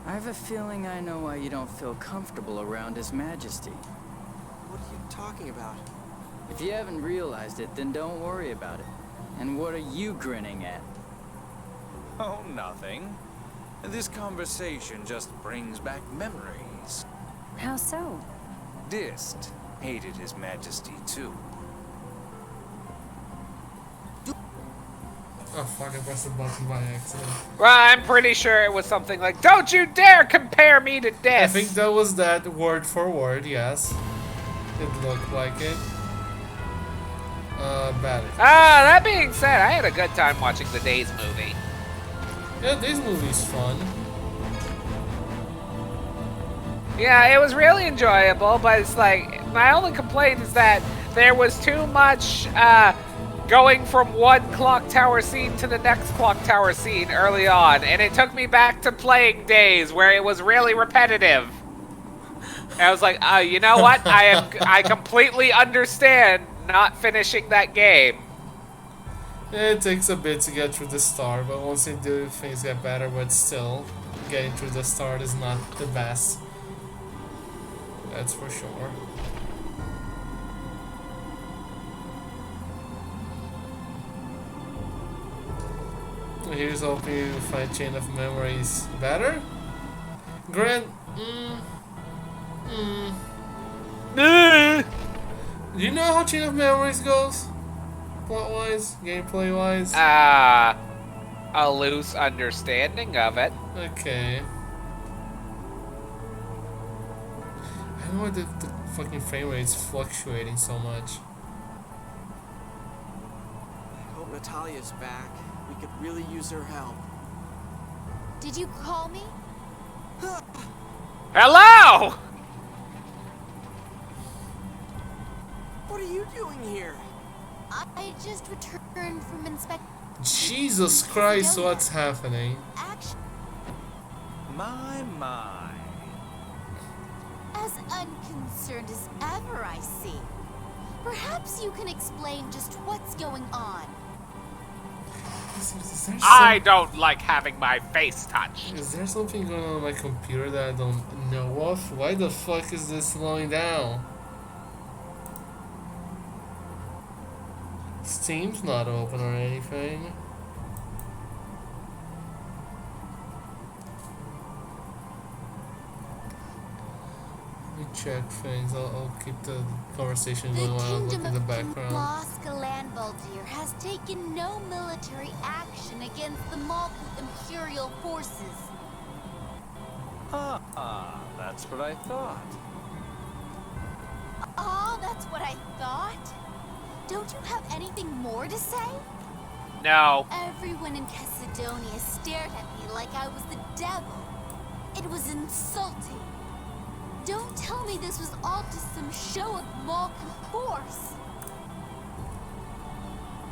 Speaker 7: I have a feeling I know why you don't feel comfortable around His Majesty.
Speaker 5: What are you talking about?
Speaker 7: If you haven't realized it, then don't worry about it. And what are you grinning at?
Speaker 9: Oh, nothing. This conversation just brings back memories.
Speaker 4: How so?
Speaker 9: Dist hated His Majesty too.
Speaker 2: Oh fuck, I pressed the button by accident.
Speaker 1: Well, I'm pretty sure it was something like, "Don't you dare compare me to this."
Speaker 2: I think that was that word for word, yes. It looked like it. Bad.
Speaker 1: That being said, I had a good time watching the Days movie.
Speaker 2: Yeah, this movie's fun.
Speaker 1: Yeah, it was really enjoyable, but it's like, my only complaint is that there was too much going from one clock tower scene to the next clock tower scene early on, and it took me back to playing days where it was really repetitive. And I was like, you know what? I completely understand not finishing that game.
Speaker 2: It takes a bit to get through the start, but once you do, things get better, but still, getting through the start is not the best. That's for sure. Here's hoping you find Chain of Memories better. Grant, Do you know how Chain of Memories goes? Plot-wise, gameplay-wise?
Speaker 1: A loose understanding of it.
Speaker 2: Okay. I don't know why the fucking frame rate's fluctuating so much.
Speaker 5: I hope Natalia's back. We could really use her help.
Speaker 3: Did you call me?
Speaker 1: Hello!
Speaker 5: What are you doing here?
Speaker 3: I just returned from inspection.
Speaker 2: Jesus Christ, what's happening?
Speaker 9: My.
Speaker 3: As unconcerned as ever, I see. Perhaps you can explain just what's going on.
Speaker 1: I don't like having my face touched.
Speaker 2: Is there something going on my computer that I don't know of? Why the fuck is this slowing down? Steam's not open or anything. Let me check things. I'll keep the conversation going while I look in the background.
Speaker 3: The Landbaldir has taken no military action against the Malkuth Imperial forces.
Speaker 9: That's what I thought.
Speaker 3: Oh, that's what I thought? Don't you have anything more to say?
Speaker 1: No.
Speaker 3: Everyone in Macedonia stared at me like I was the devil. It was insulting. Don't tell me this was all just some show of Malkuth force.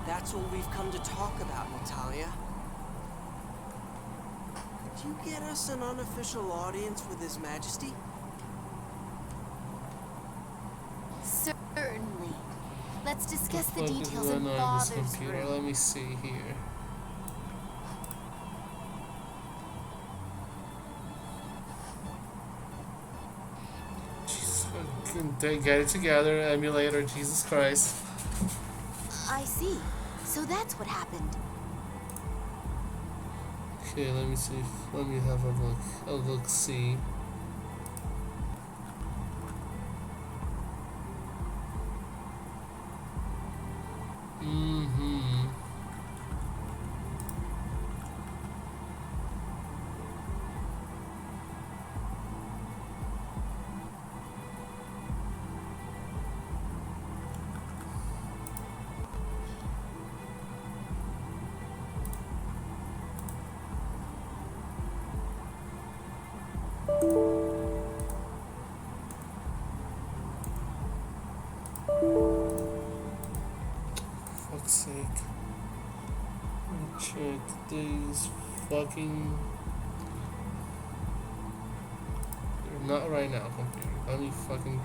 Speaker 5: That's what we've come to talk about, Natalia. Could you get us an unofficial audience with His Majesty?
Speaker 3: Certainly. Let's discuss the
Speaker 2: What is
Speaker 3: details
Speaker 2: going
Speaker 3: in
Speaker 2: on in this
Speaker 3: Father's
Speaker 2: computer?
Speaker 3: room.
Speaker 2: Let me see here. Jesus, get it together, emulator, Jesus Christ.
Speaker 3: I see. So that's what happened.
Speaker 2: Okay, let me see. Let me have a look, see. Fuck's sake. Let me check these fucking... Not right now, computer. Let me fucking...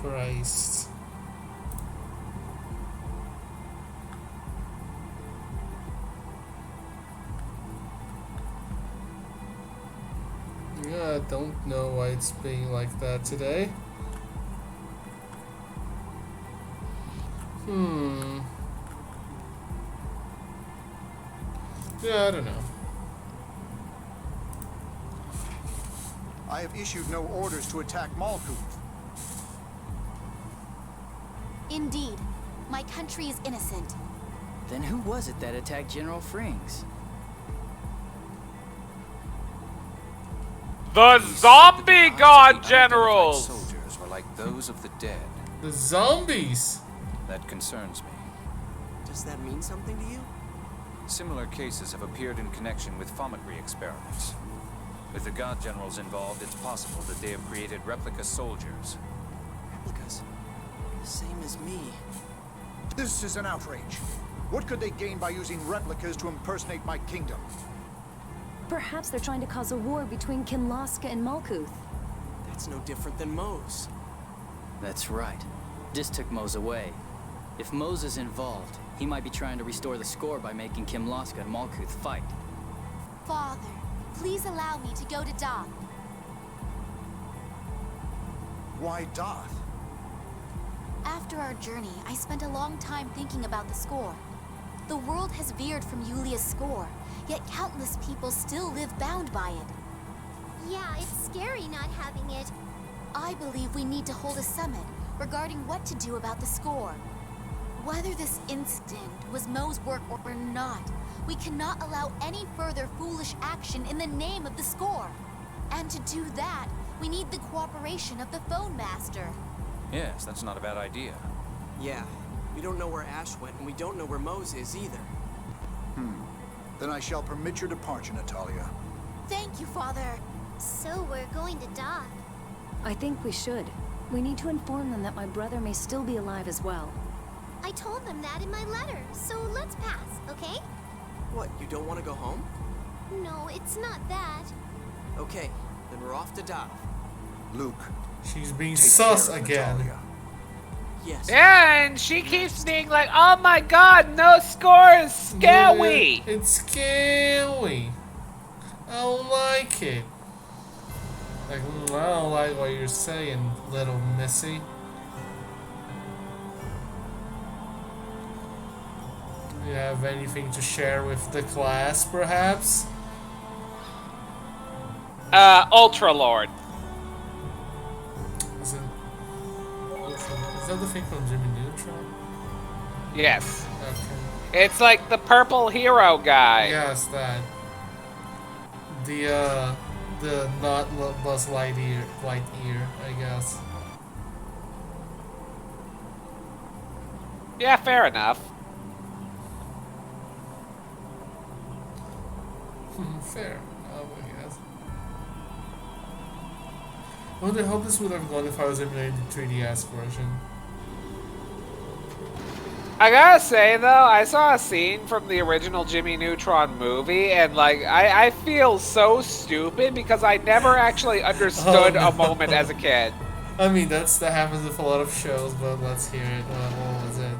Speaker 2: Christ. Yeah, I don't know why it's being like that today. Yeah, I don't know.
Speaker 8: I have issued no orders to attack Malkuth.
Speaker 3: Indeed. My country is innocent.
Speaker 7: Then who was it that attacked General Frings?
Speaker 1: The zombie god generals!
Speaker 9: Soldiers were like those of the dead.
Speaker 2: The zombies!
Speaker 9: That concerns me.
Speaker 5: Does that mean something to you?
Speaker 9: Similar cases have appeared in connection with fomicry experiments. With the God Generals involved, it's possible that they have created replica soldiers.
Speaker 5: Replicas? The same as me.
Speaker 12: This is an outrage. What could they gain by using replicas to impersonate my kingdom?
Speaker 4: Perhaps they're trying to cause a war between Kinlaska and Malkuth.
Speaker 5: That's no different than Moe's.
Speaker 7: That's right. Dis took Moe's away. If Moe's is involved, he might be trying to restore the score by making Kinlaska and Malkuth fight.
Speaker 3: Father, please allow me to go to Doth.
Speaker 12: Why Doth?
Speaker 3: After our journey, I spent a long time thinking about the score. The world has veered from Yulia's score, yet countless people still live bound by it. Yeah, it's scary not having it. I believe we need to hold a summit regarding what to do about the score. Whether this incident was Moe's work or not, we cannot allow any further foolish action in the name of the score. And to do that, we need the cooperation of the Phone Master.
Speaker 9: Yes, that's not a bad idea.
Speaker 5: Yeah, we don't know where Ash went, and we don't know where Moe's is either.
Speaker 12: Then I shall permit your departure, Natalia.
Speaker 3: Thank you, Father. So we're going to Doth.
Speaker 4: I think we should. We need to inform them that my brother may still be alive as well.
Speaker 3: I told them that in my letter, so let's pass, okay?
Speaker 5: What, you don't want to go home?
Speaker 3: No, it's not that.
Speaker 5: Okay, then we're off to Doth.
Speaker 12: Luke,
Speaker 2: She's being
Speaker 12: take
Speaker 2: sus
Speaker 12: care of
Speaker 2: again.
Speaker 12: Natalia.
Speaker 5: Yes.
Speaker 1: Yeah, and she keeps being like, oh my god, no score is scary.
Speaker 2: Yeah, it's scary. I don't like it. Like, I don't like what you're saying, little missy. Do you have anything to share with the class, perhaps?
Speaker 1: Ultra Lord.
Speaker 2: Is that the thing from Jimmy Neutron?
Speaker 1: Yes.
Speaker 2: Okay.
Speaker 1: It's like the purple hero guy.
Speaker 2: Yes, that. The not Buzz Lightyear, I guess.
Speaker 1: Yeah, fair enough.
Speaker 2: Fair, I guess. I wonder how this would have gone if I was emulating the 3DS version.
Speaker 1: I gotta say though, I saw a scene from the original Jimmy Neutron movie, and like, I feel so stupid because I never actually understood a moment as a kid.
Speaker 2: I mean, that happens with a lot of shows, but let's hear it. What was it?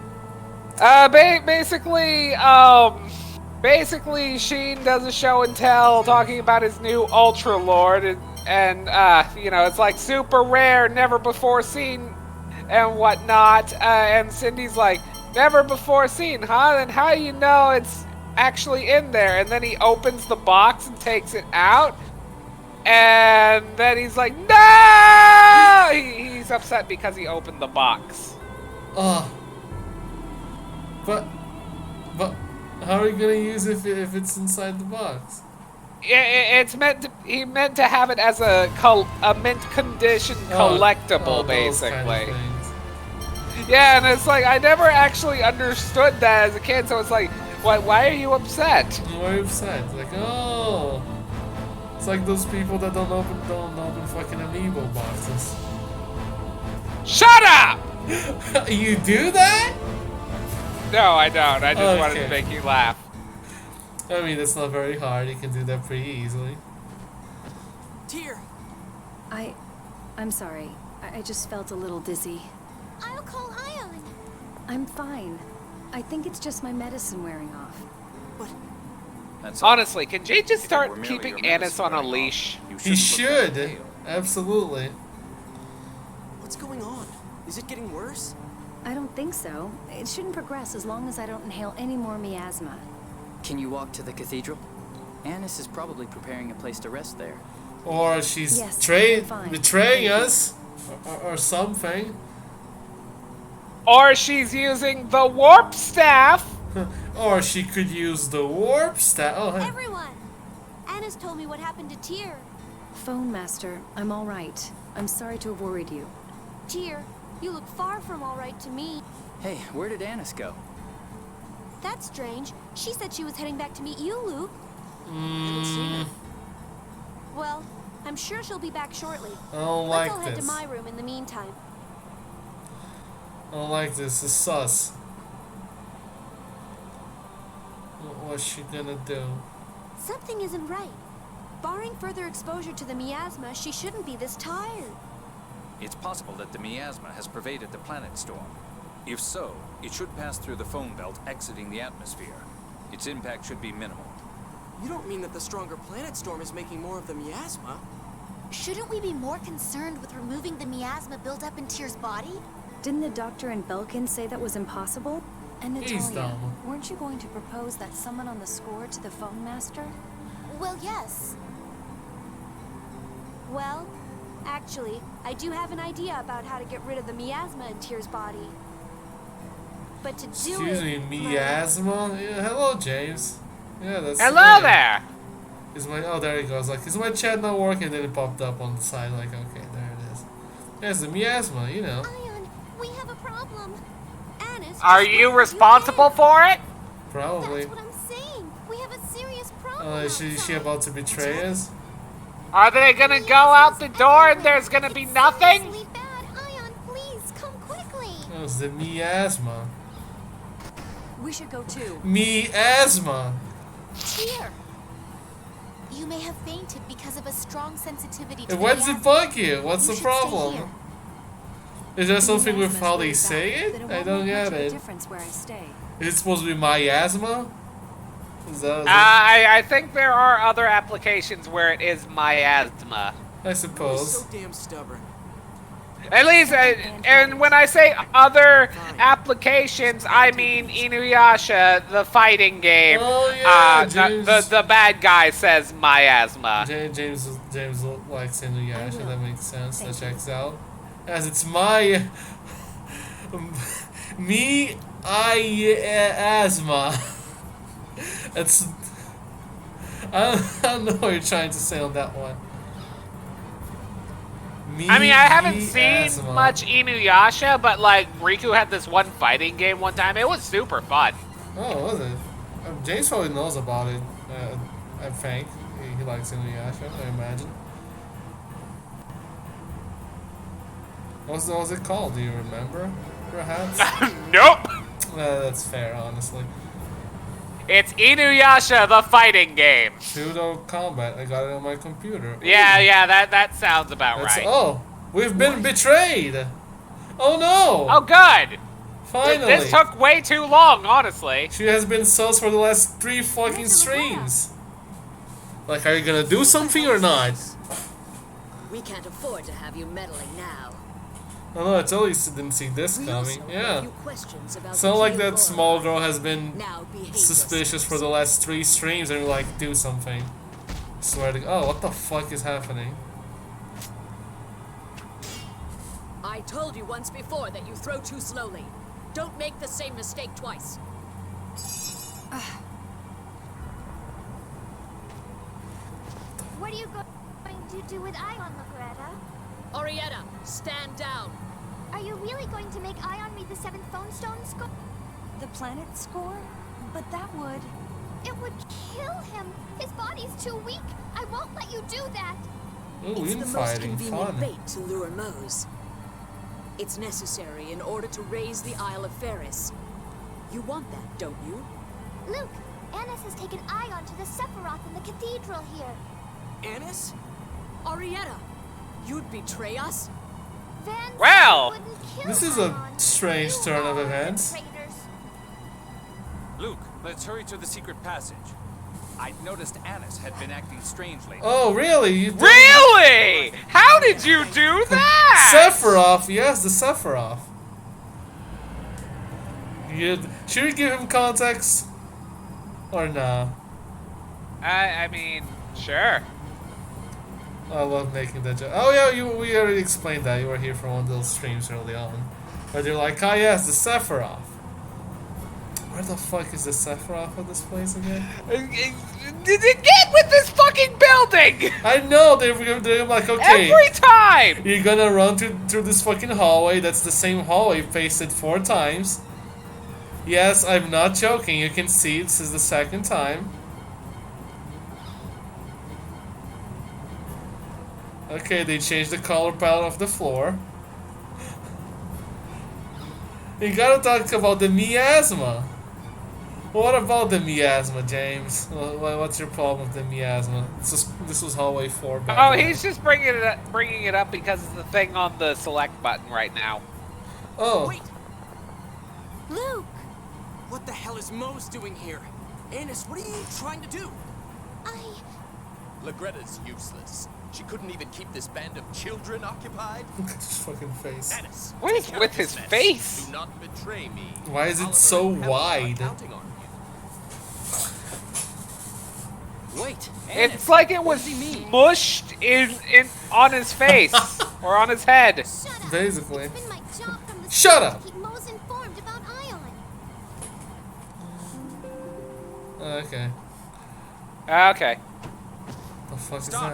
Speaker 1: Basically, Sheen does a show and tell talking about his new Ultra Lord, and you know, it's like super rare, never before seen, and whatnot. And Cindy's like, never before seen, huh? Then how do you know it's actually in there? And then he opens the box and takes it out, and then he's like, no! He's upset because he opened the box.
Speaker 2: But how are you gonna use it if it's inside the box?
Speaker 1: It's he meant to have it as a mint condition collectible, basically.
Speaker 2: Kind of things.
Speaker 1: Yeah, and it's like I never actually understood that as a kid, so it's like, why are you upset?
Speaker 2: Why are you upset? It's like, oh, it's like those people that don't open fucking amiibo boxes.
Speaker 1: Shut up!
Speaker 2: You do that?
Speaker 1: No, I don't. I just wanted to make you laugh.
Speaker 2: I mean, it's not very hard. You can do that pretty easily.
Speaker 5: Tyr!
Speaker 4: I'm sorry. I just felt a little dizzy.
Speaker 3: I'll call Ion.
Speaker 4: I'm fine. I think it's just my medicine wearing off.
Speaker 5: But
Speaker 1: Honestly, can Jay just start keeping Annis on a leash?
Speaker 2: He should. Absolutely.
Speaker 5: what's going on? Is it getting worse?
Speaker 4: I don't think so. It shouldn't progress as long as I don't inhale any more miasma.
Speaker 7: Can you walk to the cathedral? Annis is probably preparing a place to rest there.
Speaker 2: Or she's
Speaker 4: Yes, fine.
Speaker 2: betraying us, or something.
Speaker 1: Or she's using the warp staff.
Speaker 2: Or she could use the warp staff. Oh, hey.
Speaker 3: Everyone! Anna's told me what happened to Tyr.
Speaker 4: Phone Master, I'm all right. I'm sorry to have worried you.
Speaker 3: Tyr, you look far from all right to me.
Speaker 7: Hey, where did Annis go?
Speaker 3: That's strange. She said she was heading back to meet you, Luke.
Speaker 5: Haven't seen her.
Speaker 13: Well, I'm sure she'll be back shortly.
Speaker 2: I don't
Speaker 13: Let's
Speaker 2: like
Speaker 13: all head to
Speaker 2: this.
Speaker 13: my room in the meantime.
Speaker 2: I don't like this. It's sus. What's she gonna do?
Speaker 13: Something isn't right. Barring further exposure to the miasma, she shouldn't be this tired.
Speaker 9: It's possible that the miasma has pervaded the planet storm. If so, it should pass through the foam belt, exiting the atmosphere. Its impact should be minimal.
Speaker 5: You don't mean that the stronger planet storm is making more of the miasma?
Speaker 3: Shouldn't we be more concerned with removing the miasma built up in Tyr's body?
Speaker 4: Didn't the doctor and Belkin say that was impossible? And
Speaker 2: He's
Speaker 4: Natalia,
Speaker 2: dumb.
Speaker 4: weren't you going to propose that summon on the score to the phone master?
Speaker 3: Well, yes.
Speaker 13: Well, actually, I do have an idea about how to get rid of the miasma in Tyr's body. But to do
Speaker 2: Excuse me, miasma? Yeah, hello, James. Yeah, that's
Speaker 1: Hello
Speaker 2: me.
Speaker 1: there!
Speaker 2: Is my oh there it goes. Like, is my chat not working? Then it popped up on the side. Like, okay, there it is. There's the miasma, you know.
Speaker 3: Ion, we have a problem.
Speaker 13: Annis,
Speaker 1: Are
Speaker 13: just
Speaker 1: you
Speaker 13: where
Speaker 1: responsible for it?
Speaker 2: Probably.
Speaker 3: That's what I'm saying. We have a serious problem.
Speaker 2: Is she about to betray us?
Speaker 1: Are they gonna go out the door and there's gonna be nothing?
Speaker 3: Seriously bad. Ion, please come quickly.
Speaker 2: Oh, it's the miasma.
Speaker 4: We should go too.
Speaker 2: Miasma.
Speaker 3: Tyr, you may have fainted because of a strong sensitivity to
Speaker 2: And why does it
Speaker 3: miasma.
Speaker 2: bug you? What's
Speaker 3: You
Speaker 2: the
Speaker 3: should stay
Speaker 2: problem?
Speaker 3: here.
Speaker 2: Is there something with
Speaker 4: Miasma's
Speaker 2: how
Speaker 4: really
Speaker 2: they say
Speaker 4: bad,
Speaker 2: it?
Speaker 4: but
Speaker 2: I
Speaker 4: won't
Speaker 2: don't
Speaker 4: make much
Speaker 2: get
Speaker 4: of a
Speaker 2: it.
Speaker 4: difference where I stay.
Speaker 2: Is it supposed to be miasma? Is that?
Speaker 1: I think there are other applications where it is miasma.
Speaker 2: I
Speaker 5: You're
Speaker 2: suppose.
Speaker 5: so damn stubborn.
Speaker 1: At least, and when I say other applications, I mean Inuyasha, the fighting game.
Speaker 2: Oh yeah,
Speaker 1: the bad guy says miasma.
Speaker 2: James likes Inuyasha. That makes sense. That checks out. As it's my asthma. It's I don't know what you're trying to say on that one.
Speaker 1: I mean, I haven't seen
Speaker 2: asthma.
Speaker 1: much Inuyasha, but like Riku had this one fighting game one time. It was super fun.
Speaker 2: Oh, was it? James probably knows about it. I think he likes Inuyasha. I imagine. What was it called? Do you remember? Perhaps.
Speaker 1: Nope.
Speaker 2: That's fair, honestly.
Speaker 1: It's Inuyasha, the fighting game.
Speaker 2: Pseudo combat. I got it on my computer.
Speaker 1: Yeah, that sounds about
Speaker 2: That's,
Speaker 1: right.
Speaker 2: oh, we've been betrayed. Oh no.
Speaker 1: Oh, good.
Speaker 2: Finally.
Speaker 1: This took way too long, honestly.
Speaker 2: She has been sus for the last 3 fucking streams. Like, are you gonna do something or not?
Speaker 6: We can't afford to have you meddling now.
Speaker 2: Oh no, I totally didn't see this
Speaker 6: We
Speaker 2: coming.
Speaker 6: also have a
Speaker 2: Yeah.
Speaker 6: few questions about
Speaker 2: It's
Speaker 6: the
Speaker 2: not like
Speaker 6: Key of
Speaker 2: that small girl has been
Speaker 6: Now behave
Speaker 2: suspicious for the last 3 streams and you're like, do something. Swear to oh, what the fuck is happening?
Speaker 6: I told you once before that you throw too slowly. Don't make the same mistake twice.
Speaker 3: What are you going to do with Ion, Loretta?
Speaker 6: Orietta, stand down.
Speaker 3: Are you really going to make Ion read the 7th phone stone score?
Speaker 4: The planet score? But that would...
Speaker 3: It would kill him. His body's too weak. I won't let you do that.
Speaker 2: Ooh,
Speaker 6: It's the most
Speaker 2: infighting,
Speaker 6: convenient
Speaker 2: fun.
Speaker 6: bait to lure Mose. It's necessary in order to raise the Isle of Ferris. You want that, don't you?
Speaker 3: Luke, Annis has taken Ion to the Sephiroth in the cathedral here.
Speaker 5: Annis?
Speaker 6: Orietta, you'd betray us?
Speaker 3: Van
Speaker 1: Well,
Speaker 3: wouldn't kill
Speaker 2: This is a
Speaker 3: Ion.
Speaker 2: strange
Speaker 3: You
Speaker 2: turn of
Speaker 3: are the
Speaker 2: events.
Speaker 3: traitors.
Speaker 9: Luke, let's hurry to the secret passage. I'd noticed Annis had been acting strangely.
Speaker 2: Oh, really? You
Speaker 1: Really? How did you do that?
Speaker 2: Sephiroth, yes, the Sephiroth. Should we give him context? Or nah?
Speaker 1: I mean, sure.
Speaker 2: I love making that joke. Oh yeah, we already explained that. You were here for one of those streams early on. But you're like, oh yes, the Sephiroth. Where the fuck is the Sephiroth of this place again?
Speaker 1: Get with this fucking building!
Speaker 2: I know, they're like, okay.
Speaker 1: Every time!
Speaker 2: You're gonna run through this fucking hallway. That's the same hallway pasted 4 times. Yes, I'm not joking. You can see this is the 2nd time. Okay, they changed the color palette of the floor. You gotta talk about the miasma. What about the miasma, James? What's your problem with the miasma? This was hallway 4, by
Speaker 1: Oh,
Speaker 2: the way.
Speaker 1: he's just bringing it up because it's the thing on the select button right now.
Speaker 2: Oh.
Speaker 5: Wait!
Speaker 3: Luke!
Speaker 5: What the hell is Mose doing here? Ayss, what are you trying to do?
Speaker 11: Legretta's useless. She couldn't even keep this band of children occupied.
Speaker 2: Look at his fucking face.
Speaker 11: Ayss,
Speaker 1: what is with his face?
Speaker 11: Do not betray me.
Speaker 2: Why is it
Speaker 11: Oliver
Speaker 2: so
Speaker 11: and Helen are
Speaker 2: wide?
Speaker 11: counting on you.
Speaker 7: Wait,
Speaker 1: It's like it was mushed on his face or on his head.
Speaker 2: Basically.
Speaker 3: It's been my job from the
Speaker 2: Shut
Speaker 3: start
Speaker 2: up!
Speaker 3: to keep Mose informed about Ion.
Speaker 2: Okay.
Speaker 1: Okay.
Speaker 2: The fuck
Speaker 5: Stop.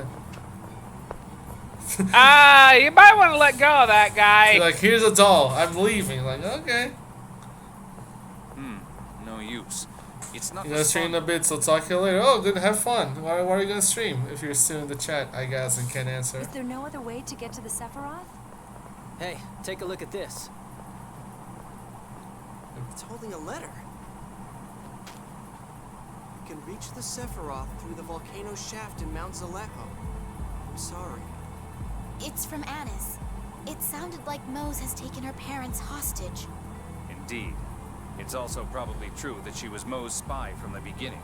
Speaker 2: is that?
Speaker 1: You might want to let go of that guy.
Speaker 2: Like, here's a doll. I'm leaving. Like, okay.
Speaker 9: No use. It's not
Speaker 2: You gonna stream a bit, so talk to you later. Oh, good. Have fun. Why are you gonna stream? If you're still in the chat, I guess, and can't answer.
Speaker 4: Is there no other way to get to the Sephiroth?
Speaker 7: Hey, take a look at this.
Speaker 5: It's holding a letter. You can reach the Sephiroth through the volcano shaft in Mount Zalejo. I'm sorry.
Speaker 3: It's from Ayss. It sounded like Mose has taken her parents hostage.
Speaker 9: Indeed. It's also probably true that she was Moe's spy from the beginning.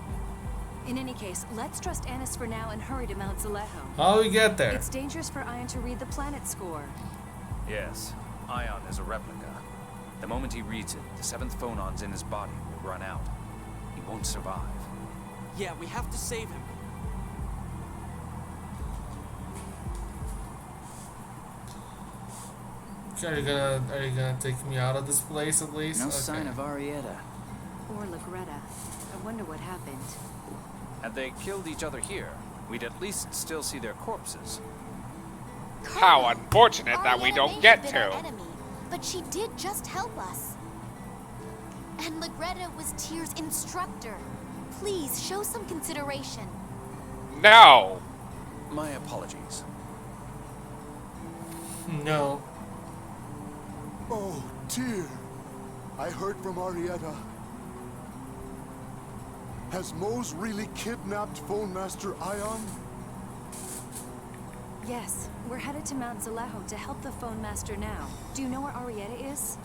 Speaker 4: In any case, let's trust Ayss for now and hurry to Mount Zalejo.
Speaker 2: How do we get there?
Speaker 4: It's dangerous for Ion to read the planet score.
Speaker 9: Yes, Ion is a replica. The moment he reads it, the 7th phonons in his body will run out. He won't survive.
Speaker 5: Yeah, we have to save him.
Speaker 2: Are you gonna take me out of this place at least?
Speaker 7: No
Speaker 2: Okay.
Speaker 7: sign of Arietta.
Speaker 4: Or Legretta. I wonder what happened.
Speaker 9: Had they killed each other here, we'd at least still see their corpses.
Speaker 1: How unfortunate that we
Speaker 3: Arietta
Speaker 1: don't
Speaker 3: may
Speaker 1: get
Speaker 3: have been our
Speaker 1: to.
Speaker 3: enemy, but she did just help us. And Legretta was Tyr's instructor. Please show some consideration.
Speaker 1: No.
Speaker 9: My apologies.
Speaker 2: No.
Speaker 14: Oh, Tyr. I heard from Arietta. Has Mose really kidnapped Phone Master Ion?
Speaker 4: Yes, we're headed to Mount Zalejo to help the Phone Master now. Do you know where Arietta is?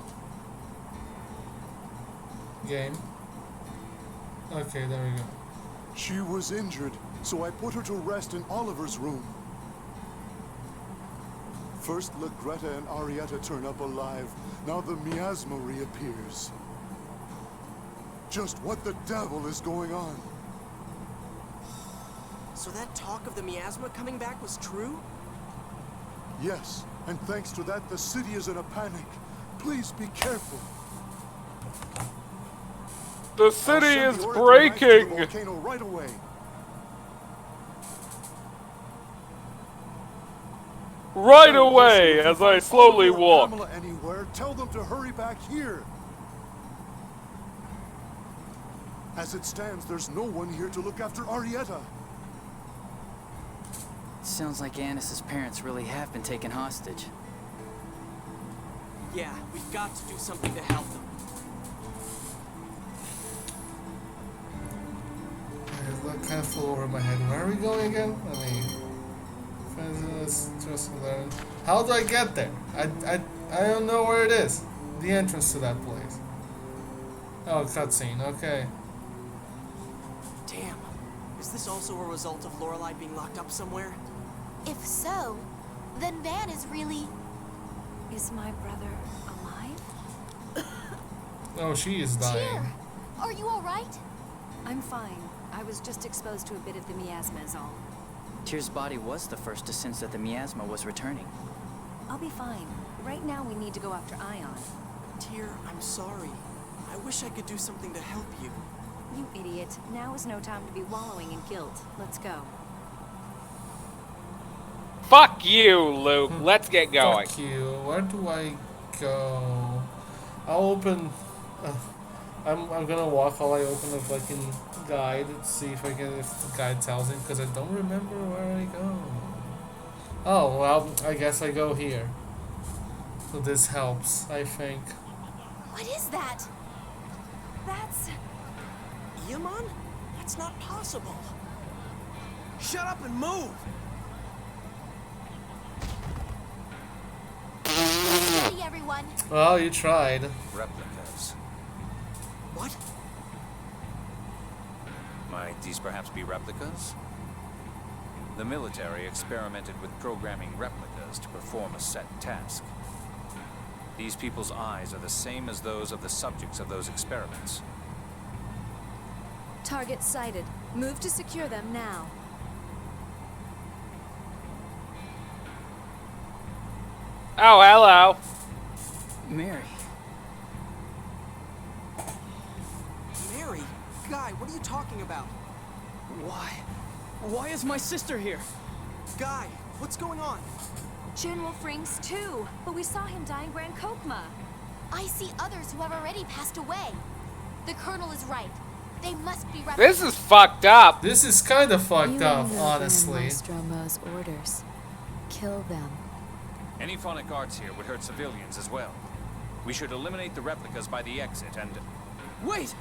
Speaker 2: Game. Okay, there we go.
Speaker 14: She was injured, so I put her to rest in Oliver's room. First, Legretta and Arietta turn up alive. Now the miasma reappears. Just what the devil is going on?
Speaker 5: So that talk of the miasma coming back was true?
Speaker 14: Yes, and thanks to that, the city is in a panic. Please be careful.
Speaker 1: The city is breaking.
Speaker 14: The volcano right away.
Speaker 1: Right away, as I slowly walk.
Speaker 14: Pamela anywhere, tell them to hurry back here. As it stands, there's no one here to look after Arietta.
Speaker 7: Sounds like Annis's parents really have been taken hostage.
Speaker 5: Yeah, we've got to do something to help them.
Speaker 2: That kind of flew over my head. Where are we going again? I mean, just learn. How do I get there? I don't know where it is. The entrance to that place. Oh, cutscene. Okay.
Speaker 5: Damn. Is this also a result of Lorelei being locked up somewhere?
Speaker 3: If so, then Van is really...
Speaker 4: Is my brother alive?
Speaker 2: Oh, she is dying.
Speaker 3: Tyr, are you alright?
Speaker 4: I'm fine. I was just exposed to a bit of the miasma is all.
Speaker 7: Tyr's body was the first to sense that the miasma was returning.
Speaker 4: I'll be fine. Right now we need to go after Ion.
Speaker 5: Tyr, I'm sorry. I wish I could do something to help you.
Speaker 4: You idiot. Now is no time to be wallowing in guilt. Let's go.
Speaker 1: Fuck you, Luke. Let's get going.
Speaker 2: Fuck you. Where do I go? I'll open... I'm gonna walk while I open the fucking guide to see if the guide tells me, because I don't remember where I go. Oh, well, I guess I go here. So this helps, I think.
Speaker 3: What is that?
Speaker 13: That's...
Speaker 5: Yaman? That's not possible. Shut up and move!
Speaker 3: Steady, everyone.
Speaker 2: Well, you tried.
Speaker 9: Replicas.
Speaker 5: What?
Speaker 9: Might these perhaps be replicas? The military experimented with programming replicas to perform a set task. These people's eyes are the same as those of the subjects of those experiments.
Speaker 4: Target sighted. Move to secure them now.
Speaker 1: Oh, hello.
Speaker 7: Mary.
Speaker 5: Mary? Guy, what are you talking about?
Speaker 7: Why? Why is my sister here?
Speaker 5: Guy, what's going on?
Speaker 13: General Frings too, but we saw him die in Grand Kokma.
Speaker 3: I see others who have already passed away. The Colonel is right. They must be replicas.
Speaker 1: This is fucked up.
Speaker 2: This is kind of fucked up, honestly.
Speaker 4: Maestro's orders. Kill them.
Speaker 9: Any phonic arts here would hurt civilians as well. We should eliminate the replicas by the exit and...
Speaker 7: Wait!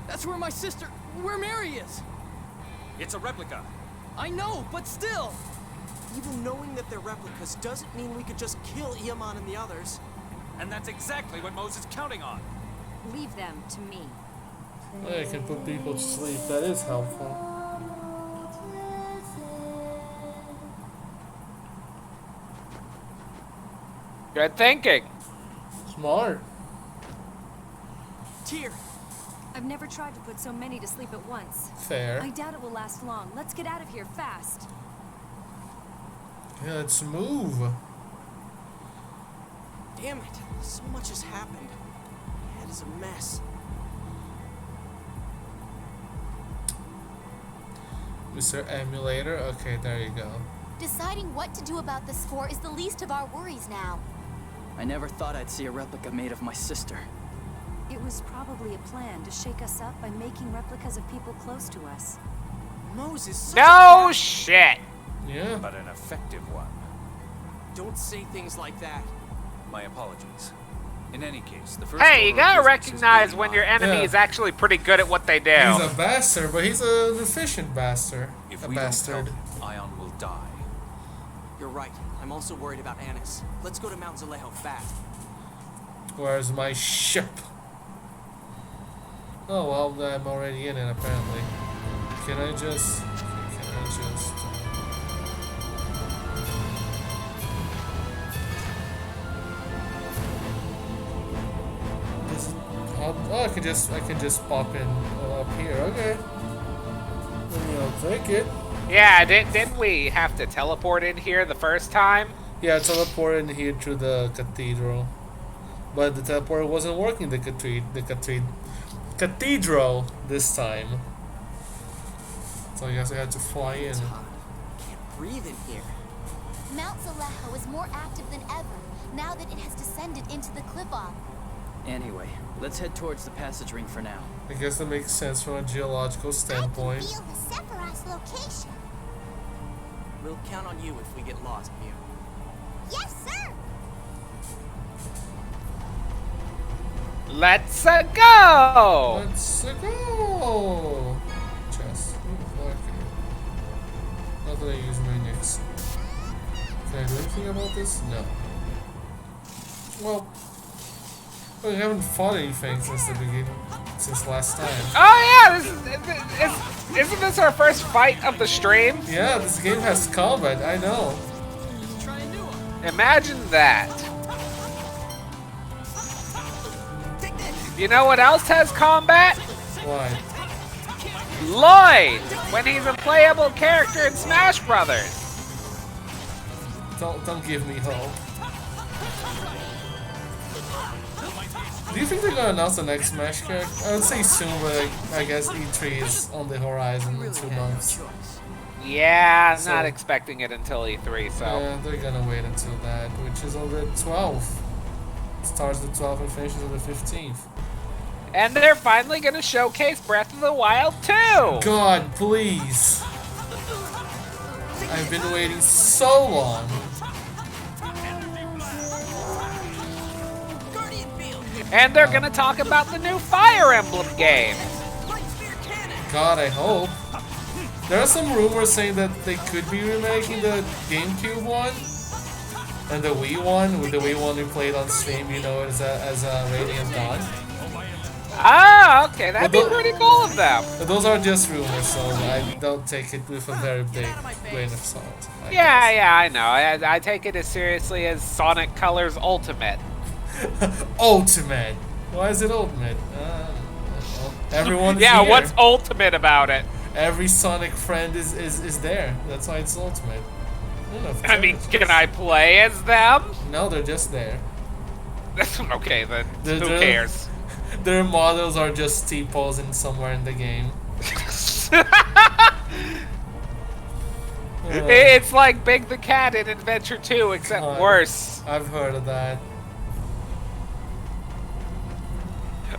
Speaker 7: That's where my sister... where Mary is!
Speaker 9: It's a replica!
Speaker 7: I know, but still!
Speaker 5: Even knowing that they're replicas doesn't mean we could just kill Yaman and the others.
Speaker 9: And that's exactly what Mose is counting on.
Speaker 4: Leave them to me.
Speaker 2: Yeah, you can put people to sleep. That is helpful.
Speaker 1: Good thinking.
Speaker 2: Smart.
Speaker 5: Tyr!
Speaker 4: I've never tried to put so many to sleep at once.
Speaker 2: Fair.
Speaker 4: I doubt it will last long. Let's get out of here fast.
Speaker 2: Yeah, let's move.
Speaker 5: Damn it, so much has happened. My head is a mess.
Speaker 2: Mr. Emulator? Okay, there you go.
Speaker 3: Deciding what to do about the spore is the least of our worries now.
Speaker 7: I never thought I'd see a replica made of my sister.
Speaker 4: It was probably a plan to shake us up by making replicas of people close to us.
Speaker 5: Moses, such
Speaker 1: No shit.
Speaker 2: Yeah.
Speaker 9: But an effective one.
Speaker 5: Don't say things like that.
Speaker 9: My apologies. In any case, the first
Speaker 1: Hey, you
Speaker 9: order of
Speaker 1: gotta
Speaker 9: business is
Speaker 1: recognize
Speaker 9: being
Speaker 1: when your
Speaker 9: mined.
Speaker 1: enemy
Speaker 2: Yeah.
Speaker 1: is actually pretty good at what they do.
Speaker 2: He's a bastard, but he's an efficient bastard.
Speaker 9: If
Speaker 2: A
Speaker 9: we
Speaker 2: bastard.
Speaker 9: don't help, Ion will die.
Speaker 5: You're right. I'm also worried about Ayss. Let's go to Mount Zalejo fast.
Speaker 2: Where's my ship? Oh well, I'm already in it apparently. Can I just... Oh, I can just pop in up here. Okay. I'll take it.
Speaker 1: Yeah, didn't we have to teleport in here the first time?
Speaker 2: Yeah, teleport in here through the cathedral, but the teleporter wasn't working. The cathedral this time. So I guess I had to fly in.
Speaker 5: Can't breathe in here.
Speaker 3: Mount Zalejo is more active than ever, now that it has descended into the cliff-off.
Speaker 7: Anyway, let's head towards the passage ring for now.
Speaker 2: I guess that makes sense from a geological standpoint.
Speaker 3: I can feel the Sephiroth's location.
Speaker 5: We'll count on you if we get lost, Mew.
Speaker 3: Yes, sir!
Speaker 1: Let's go!
Speaker 2: Let's go! Chest. Okay. Not that I use my next. Can I do anything about this? No. Well, we haven't fought anything since the beginning, since last time.
Speaker 1: Oh yeah, isn't this our first fight of the stream?
Speaker 2: Yeah, this game has combat, I know.
Speaker 1: Imagine that. You know what else has combat?
Speaker 2: Why?
Speaker 1: Lloyd, when he's a playable character in Smash Brothers.
Speaker 2: Don't give me hope. Do you think they're gonna announce the next Smash character? I would say soon, but I guess E3 is on the horizon in 2 months.
Speaker 1: Yeah,
Speaker 2: So-
Speaker 1: not expecting it until E3, so.
Speaker 2: Yeah, they're gonna wait until that, which is on the 12th. It starts the 12th and finishes on the 15th.
Speaker 1: And they're finally gonna showcase Breath of the Wild 2!
Speaker 2: God, please! I've been waiting so long.
Speaker 1: And they're gonna talk about the new Fire Emblem game.
Speaker 2: God, I hope. There are some rumors saying that they could be remaking the GameCube one and the Wii one. With the Wii one we played on stream, you know, as a Radiant Dawn.
Speaker 1: Ah, okay, that'd be pretty cool of them.
Speaker 2: But those are just rumors, so I don't take it with a very big grain of salt.
Speaker 1: Yeah, I know. I take it as seriously as Sonic Colors Ultimate.
Speaker 2: Ultimate. Why is it ultimate? Everyone.
Speaker 1: Yeah,
Speaker 2: here.
Speaker 1: what's ultimate about it?
Speaker 2: Every Sonic friend is there. That's why it's ultimate.
Speaker 1: I mean, can I play as them?
Speaker 2: No, they're just there.
Speaker 1: Okay, then who cares?
Speaker 2: Their models are just T-posing somewhere in the game.
Speaker 1: It's like Big the Cat in Adventure 2, except worse.
Speaker 2: I've heard of that.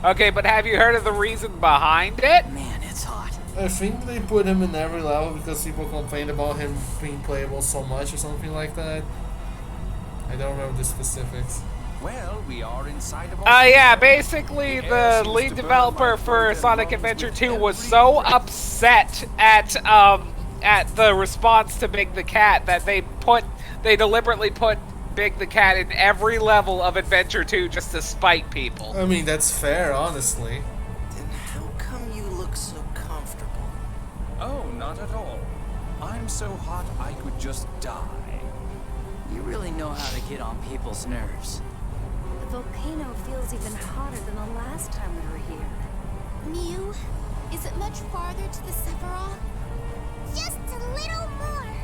Speaker 1: Okay, but have you heard of the reason behind it?
Speaker 7: Man, it's hot.
Speaker 2: I think they put him in every level because people complained about him being playable so much or something like that. I don't remember the specifics.
Speaker 9: Well, we are inside of
Speaker 1: yeah, basically the lead developer for Sonic Adventure 2 was so upset at the response to Big the Cat that they deliberately put Big the Cat in every level of Adventure 2 just to spite people.
Speaker 2: I mean, that's fair, honestly.
Speaker 5: Then how come you look so comfortable?
Speaker 9: Oh, not at all. I'm so hot I could just die.
Speaker 7: You really know how to get on people's nerves.
Speaker 4: The volcano feels even hotter than the last time we were here.
Speaker 3: Mew, is it much farther to the Sephiroth? Just a little more.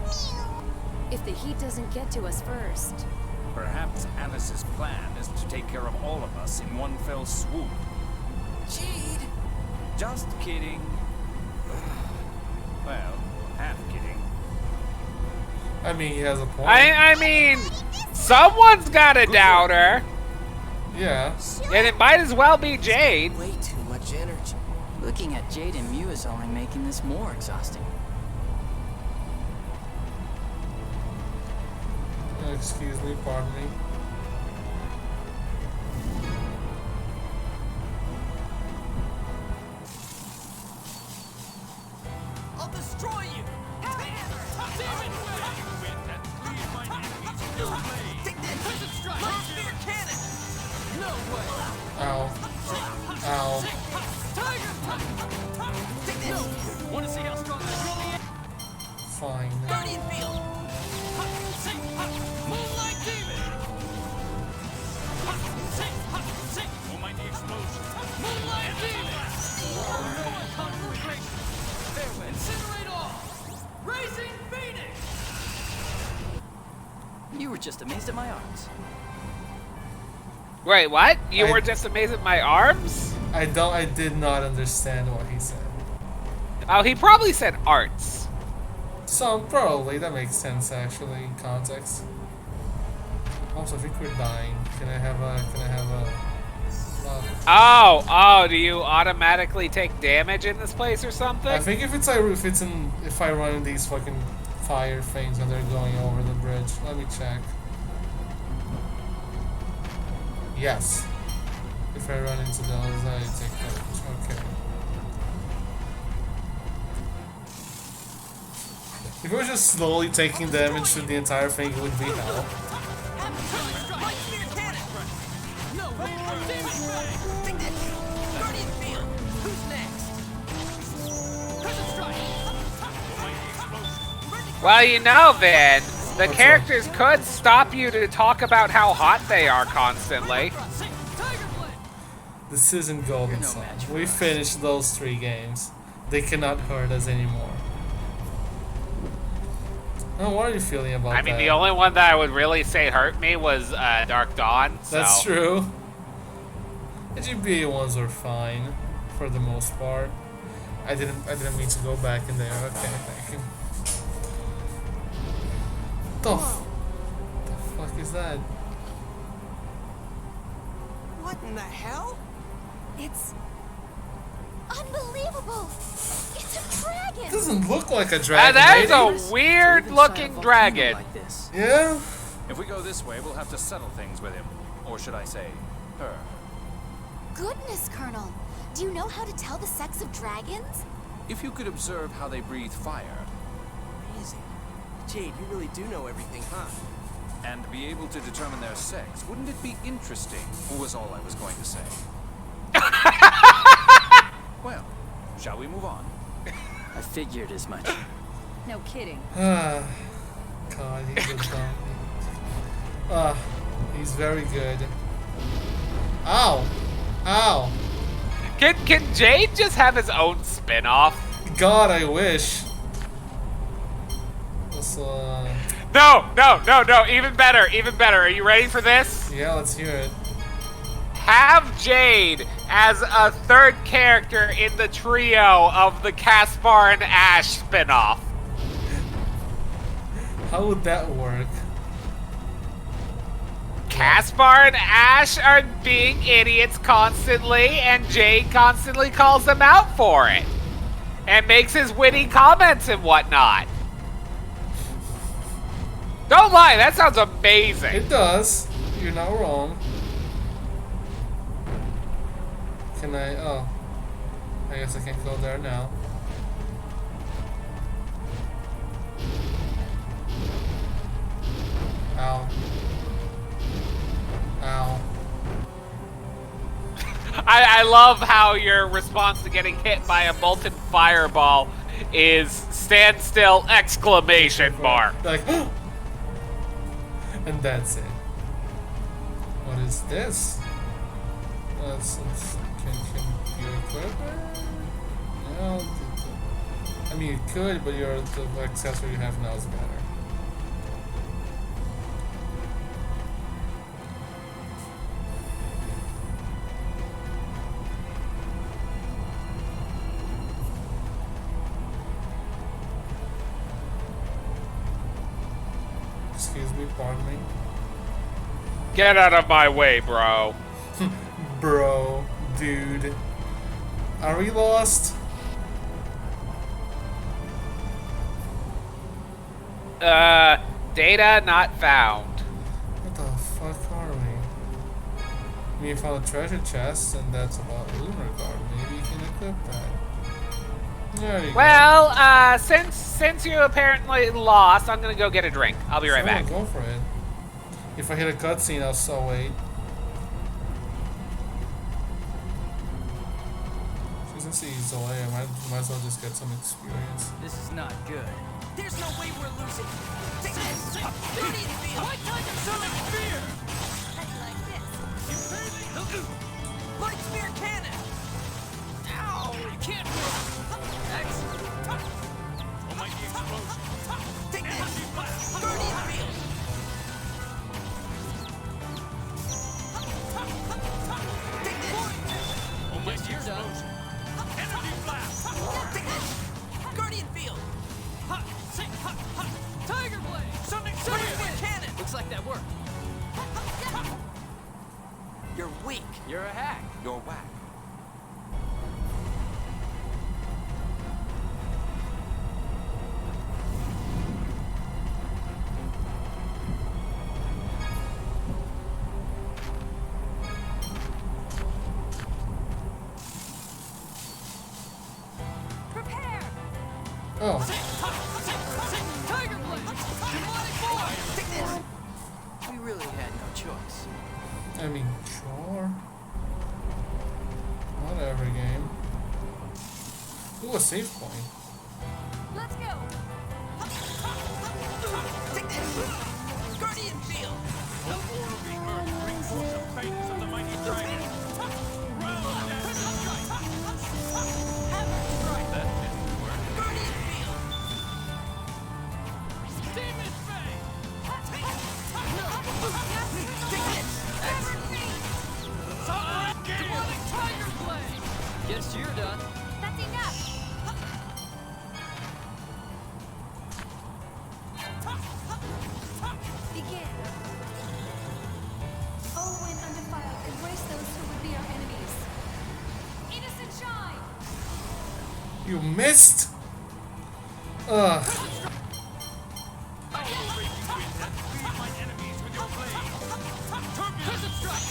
Speaker 3: Mew.
Speaker 4: If the heat doesn't get to us first.
Speaker 9: Perhaps Alice's plan is to take care of all of us in one fell swoop.
Speaker 5: Jade!
Speaker 9: Just kidding. Well, half kidding.
Speaker 2: I mean, he has a point.
Speaker 1: I mean, someone's gotta doubt her.
Speaker 2: Yeah.
Speaker 1: And it might as well be Jade.
Speaker 5: Way too much energy.
Speaker 7: Looking at Jade and Mew is only making this more exhausting.
Speaker 2: Excuse me, pardon me.
Speaker 5: I'll destroy you!
Speaker 2: Ow. Ow.
Speaker 5: Want to see how strong this really is?
Speaker 2: Fine.
Speaker 5: Guardian Field! Moonlight Demon! Almighty Explosion! Moonlight Demon! Conflagration! Incinerate all! Racing Phoenix!
Speaker 7: You were just amazed at my arms.
Speaker 1: Wait, what? You were just amazed at my arms?
Speaker 2: I did not understand what he said.
Speaker 1: Oh, he probably said arts.
Speaker 2: Probably that makes sense actually in context. Also, if we're dying, can I have a?
Speaker 1: Oh, do you automatically take damage in this place or something?
Speaker 2: I think if I run in these fucking fire things and they're going over the bridge. Let me check. Yes. If I run into those, I take damage. Okay. If I was just slowly taking damage through the entire thing, it would be hell.
Speaker 1: Well, you know, Vin, the characters could stop you to talk about how hot they are constantly.
Speaker 2: This isn't Golden Sun. We finished those 3 games. They cannot hurt us anymore. Oh, what are you feeling about that?
Speaker 1: I mean, the only one that I would really say hurt me was Dark Dawn. So.
Speaker 2: That's true. The GBA ones were fine, for the most part. I didn't mean to go back in there. Okay, thank you. The fuck is that?
Speaker 5: What in the hell?
Speaker 3: It's unbelievable. It's a dragon.
Speaker 2: It doesn't look like a dragon.
Speaker 1: That is a weird-looking dragon.
Speaker 2: Yeah.
Speaker 9: If we go this way, we'll have to settle things with him. Or should I say, her.
Speaker 3: Goodness, Colonel. Do you know how to tell the sex of dragons?
Speaker 9: If you could observe how they breathe fire,
Speaker 5: Easy. Jade, you really do know everything, huh?
Speaker 9: and be able to determine their sex, wouldn't it be interesting? Was all I was going to say. Well, shall we move on?
Speaker 7: I figured as much.
Speaker 4: No kidding.
Speaker 2: God, he's a dumb. He's very good. Ow! Ow!
Speaker 1: Can Jade just have his own spin-off?
Speaker 2: God, I wish. Let's,
Speaker 1: No, even better, even better. Are you ready for this?
Speaker 2: yeah, let's hear it.
Speaker 1: Have Jade as a third character in the trio of the Caspar and Ash spin-off.
Speaker 2: How would that work?
Speaker 1: Caspar and Ash are being idiots constantly, and Jade constantly calls them out for it. And makes his witty comments and whatnot. Don't lie, that sounds amazing.
Speaker 2: It does. You're not wrong. Can I? Oh. I guess I can't go there now. Ow. Ow.
Speaker 1: I love how your response to getting hit by a molten fireball is stand still exclamation mark.
Speaker 2: Like, and that's it. What is this? Can you equip it? No, I mean you could, but the accessory you have now is better. Excuse me, pardon me.
Speaker 1: Get out of my way, bro.
Speaker 2: Bro, dude. Are we lost?
Speaker 1: Data not found.
Speaker 2: What the fuck are we? I mean, you found a treasure chest, and that's about Lunar Guard. Maybe you can equip that. There you go.
Speaker 1: Well, since you apparently lost, I'm gonna go get a drink. I'll be right back.
Speaker 2: Go for it. If I hit a cutscene, I'll so wait. Since he's away, I might as well just get some experience.
Speaker 7: This is not good.
Speaker 5: There's no way we're losing. Take this! Why can't you show them fear?
Speaker 3: Like this.
Speaker 5: Light spear cannon! Ow! You can't move! Excellent! Almighty explosion! Take this! Guardian field! Take this!
Speaker 7: Almighty explosion!
Speaker 5: Energy blast! Take this! Guardian field! Tiger blade! Something serious! Cannon!
Speaker 7: Looks like that worked.
Speaker 5: You're weak.
Speaker 7: You're a hack.
Speaker 9: You're whack.
Speaker 13: Prepare!
Speaker 2: Oh.
Speaker 5: Tiger blade! Demonic boy! Take this!
Speaker 7: We really had no choice.
Speaker 2: I mean, sure. Not every game. Ooh, a save point.
Speaker 13: Let's go!
Speaker 5: Take this! Guardian field!
Speaker 15: No more of the earth bring forth the fangs of the mighty dragon. Round that strike! That didn't work.
Speaker 5: Guardian field!
Speaker 15: Demon fang!
Speaker 5: Take this!
Speaker 15: Demonic tiger blade!
Speaker 7: Guess you're done.
Speaker 13: That's enough! Begin. Oh, when undefiled, embrace those who would be our enemies. Innocent shine!
Speaker 2: You missed? Ugh.
Speaker 15: I will raise you wind and feed my enemies with your blade. Turbulent strike!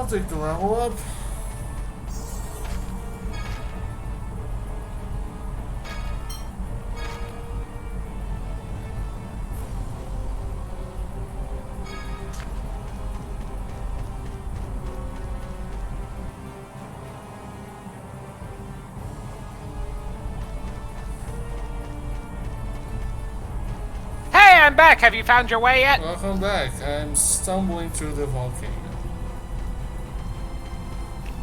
Speaker 2: I'll take the level up.
Speaker 1: I'm back. Have you found your way yet?
Speaker 2: Welcome back. I'm stumbling through the volcano.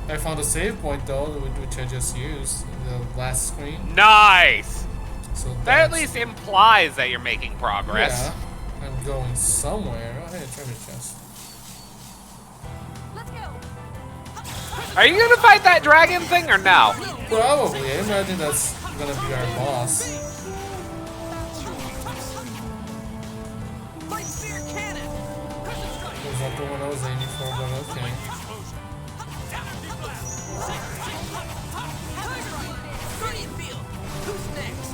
Speaker 2: I found a save point though, which I just used in the last screen.
Speaker 1: Nice!
Speaker 2: So
Speaker 1: that at least implies that you're making progress.
Speaker 2: Yeah, I'm going somewhere. Oh, hey, treasure chest.
Speaker 13: Let's go.
Speaker 1: Are you gonna fight that dragon thing or no?
Speaker 2: Probably. I imagine that's gonna be our boss. Is that the one I was aiming for, but okay.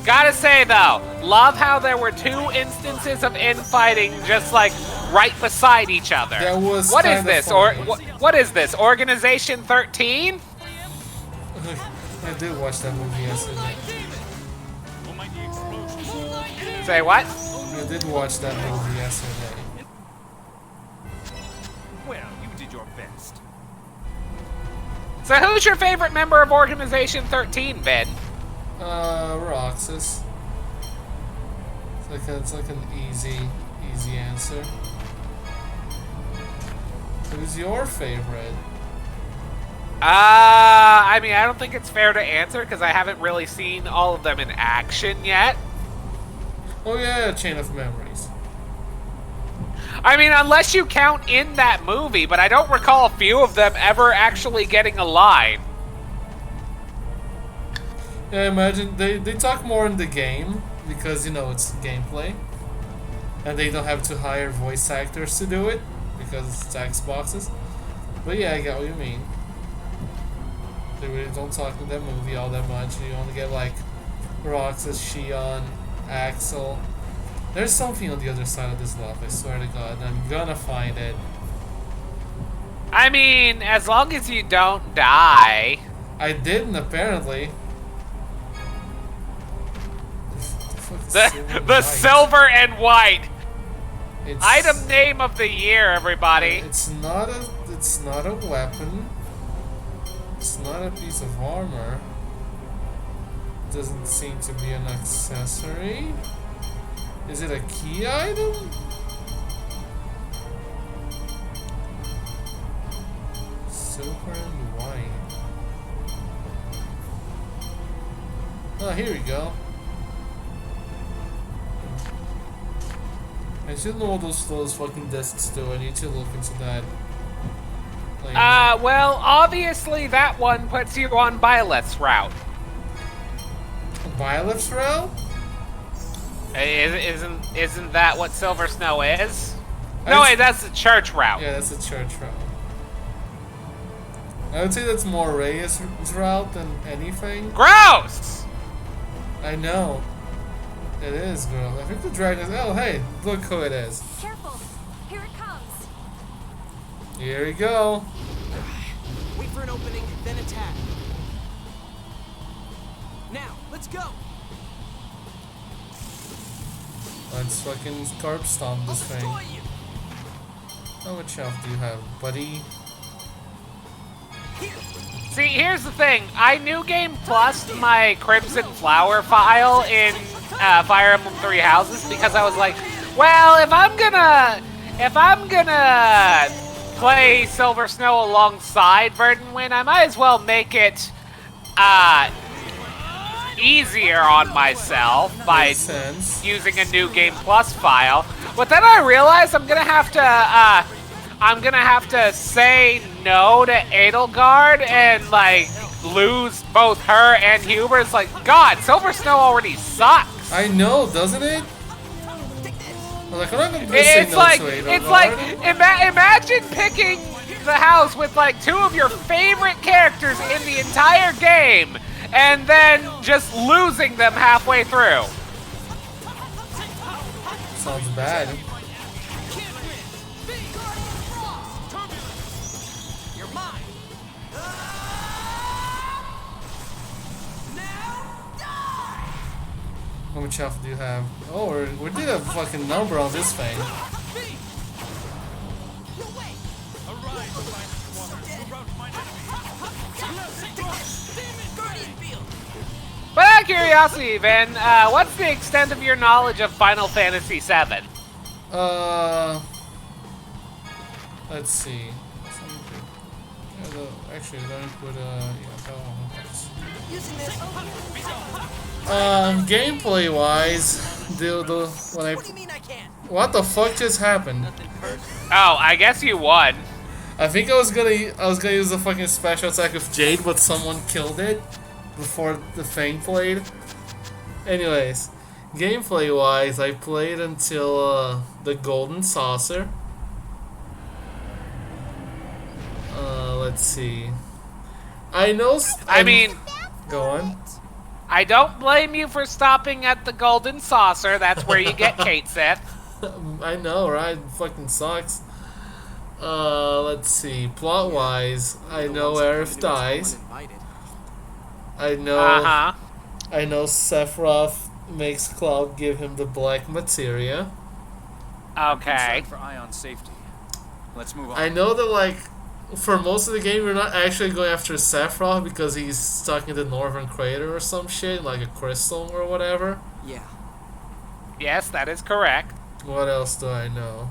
Speaker 1: Gotta say though, love how there were 2 instances of infighting just like right beside each other.
Speaker 2: That was
Speaker 1: what is this? Or
Speaker 2: funny.
Speaker 1: what is this? Organization 13?
Speaker 2: I did watch that movie yesterday.
Speaker 1: Say what?
Speaker 2: I did watch that movie yesterday.
Speaker 15: Well, you did your best.
Speaker 1: So who's your favorite member of Organization 13, Ben?
Speaker 2: Roxas. It's like an easy answer. Who's your favorite?
Speaker 1: I mean, I don't think it's fair to answer because I haven't really seen all of them in action yet.
Speaker 2: Oh yeah, Chain of Memories.
Speaker 1: I mean, unless you count in that movie, but I don't recall a few of them ever actually getting a line.
Speaker 2: Yeah, I imagine they talk more in the game because, you know, it's gameplay. And they don't have to hire voice actors to do it because it's text boxes. But yeah, I get what you mean. They really don't talk in that movie all that much. You only get like Roxas, Shion, Axel. There's something on the other side of this love, I swear to God. I'm gonna find it.
Speaker 1: I mean, as long as you don't die.
Speaker 2: I didn't, apparently.
Speaker 1: The silver and white.
Speaker 2: It's,
Speaker 1: item name of the year, everybody.
Speaker 2: It's not a weapon. It's not a piece of armor. It doesn't seem to be an accessory. Is it a key item? Silver and white. Oh, here we go. I should know what those fucking discs do. I need to look into that.
Speaker 1: Well, obviously that one puts you on Byleth's route.
Speaker 2: Byleth's route?
Speaker 1: Isn't that what Silver Snow is? No, wait, that's the church route.
Speaker 2: Yeah, that's the church route. I would say that's more Reyes' route than anything.
Speaker 1: Gross!
Speaker 2: I know. It is, girl. I think the dragon is... Oh, hey, look who it is.
Speaker 13: Careful. Here it comes.
Speaker 2: Here we go.
Speaker 5: Wait for an opening, then attack. Now, let's go.
Speaker 2: Let's fucking carp stomp this thing. How much health do you have, buddy?
Speaker 1: See, here's the thing. I New Game Plus my Crimson Flower file in Fire Emblem Three Houses because I was like, well, if I'm gonna play Silver Snow alongside Verdant, I might as well make it easier on myself by using a New Game Plus file. But then I realized I'm gonna have to say no to Edelgard and like lose both her and Hubert. Like, God, Silver Snow already sucks.
Speaker 2: I know, doesn't it? Like, I'm not gonna
Speaker 1: it's like imagine picking the house with like 2 of your favorite characters in the entire game and then just losing them halfway through.
Speaker 2: Sounds bad.
Speaker 5: You're mine.
Speaker 2: How much health do you have? Oh, we did a fucking number on this thing.
Speaker 1: But out of curiosity, Ben, what's the extent of your knowledge of Final Fantasy VII?
Speaker 2: Let's see. Actually, let me put gameplay wise, what the fuck just happened?
Speaker 1: Oh, I guess you won.
Speaker 2: I think I was gonna use the fucking special attack with Jade, but someone killed it before the thing played. Anyways, gameplay wise, I played until the Golden Saucer. Let's see. I know.
Speaker 1: I mean,
Speaker 2: go on.
Speaker 1: I don't blame you for stopping at the Golden Saucer. That's where you get Kate Sith.
Speaker 2: I know, right? It fucking sucks. Let's see. Plot wise, I know Aerith dies. I know. I know Sephiroth makes Cloud give him the black materia.
Speaker 1: Okay.
Speaker 9: For Ion's safety. Let's move on.
Speaker 2: I know that, like, for most of the game, you're not actually going after Sephiroth because he's stuck in the northern crater or some shit, like a crystal or whatever.
Speaker 5: Yeah.
Speaker 1: Yes, that is correct.
Speaker 2: What else do I know?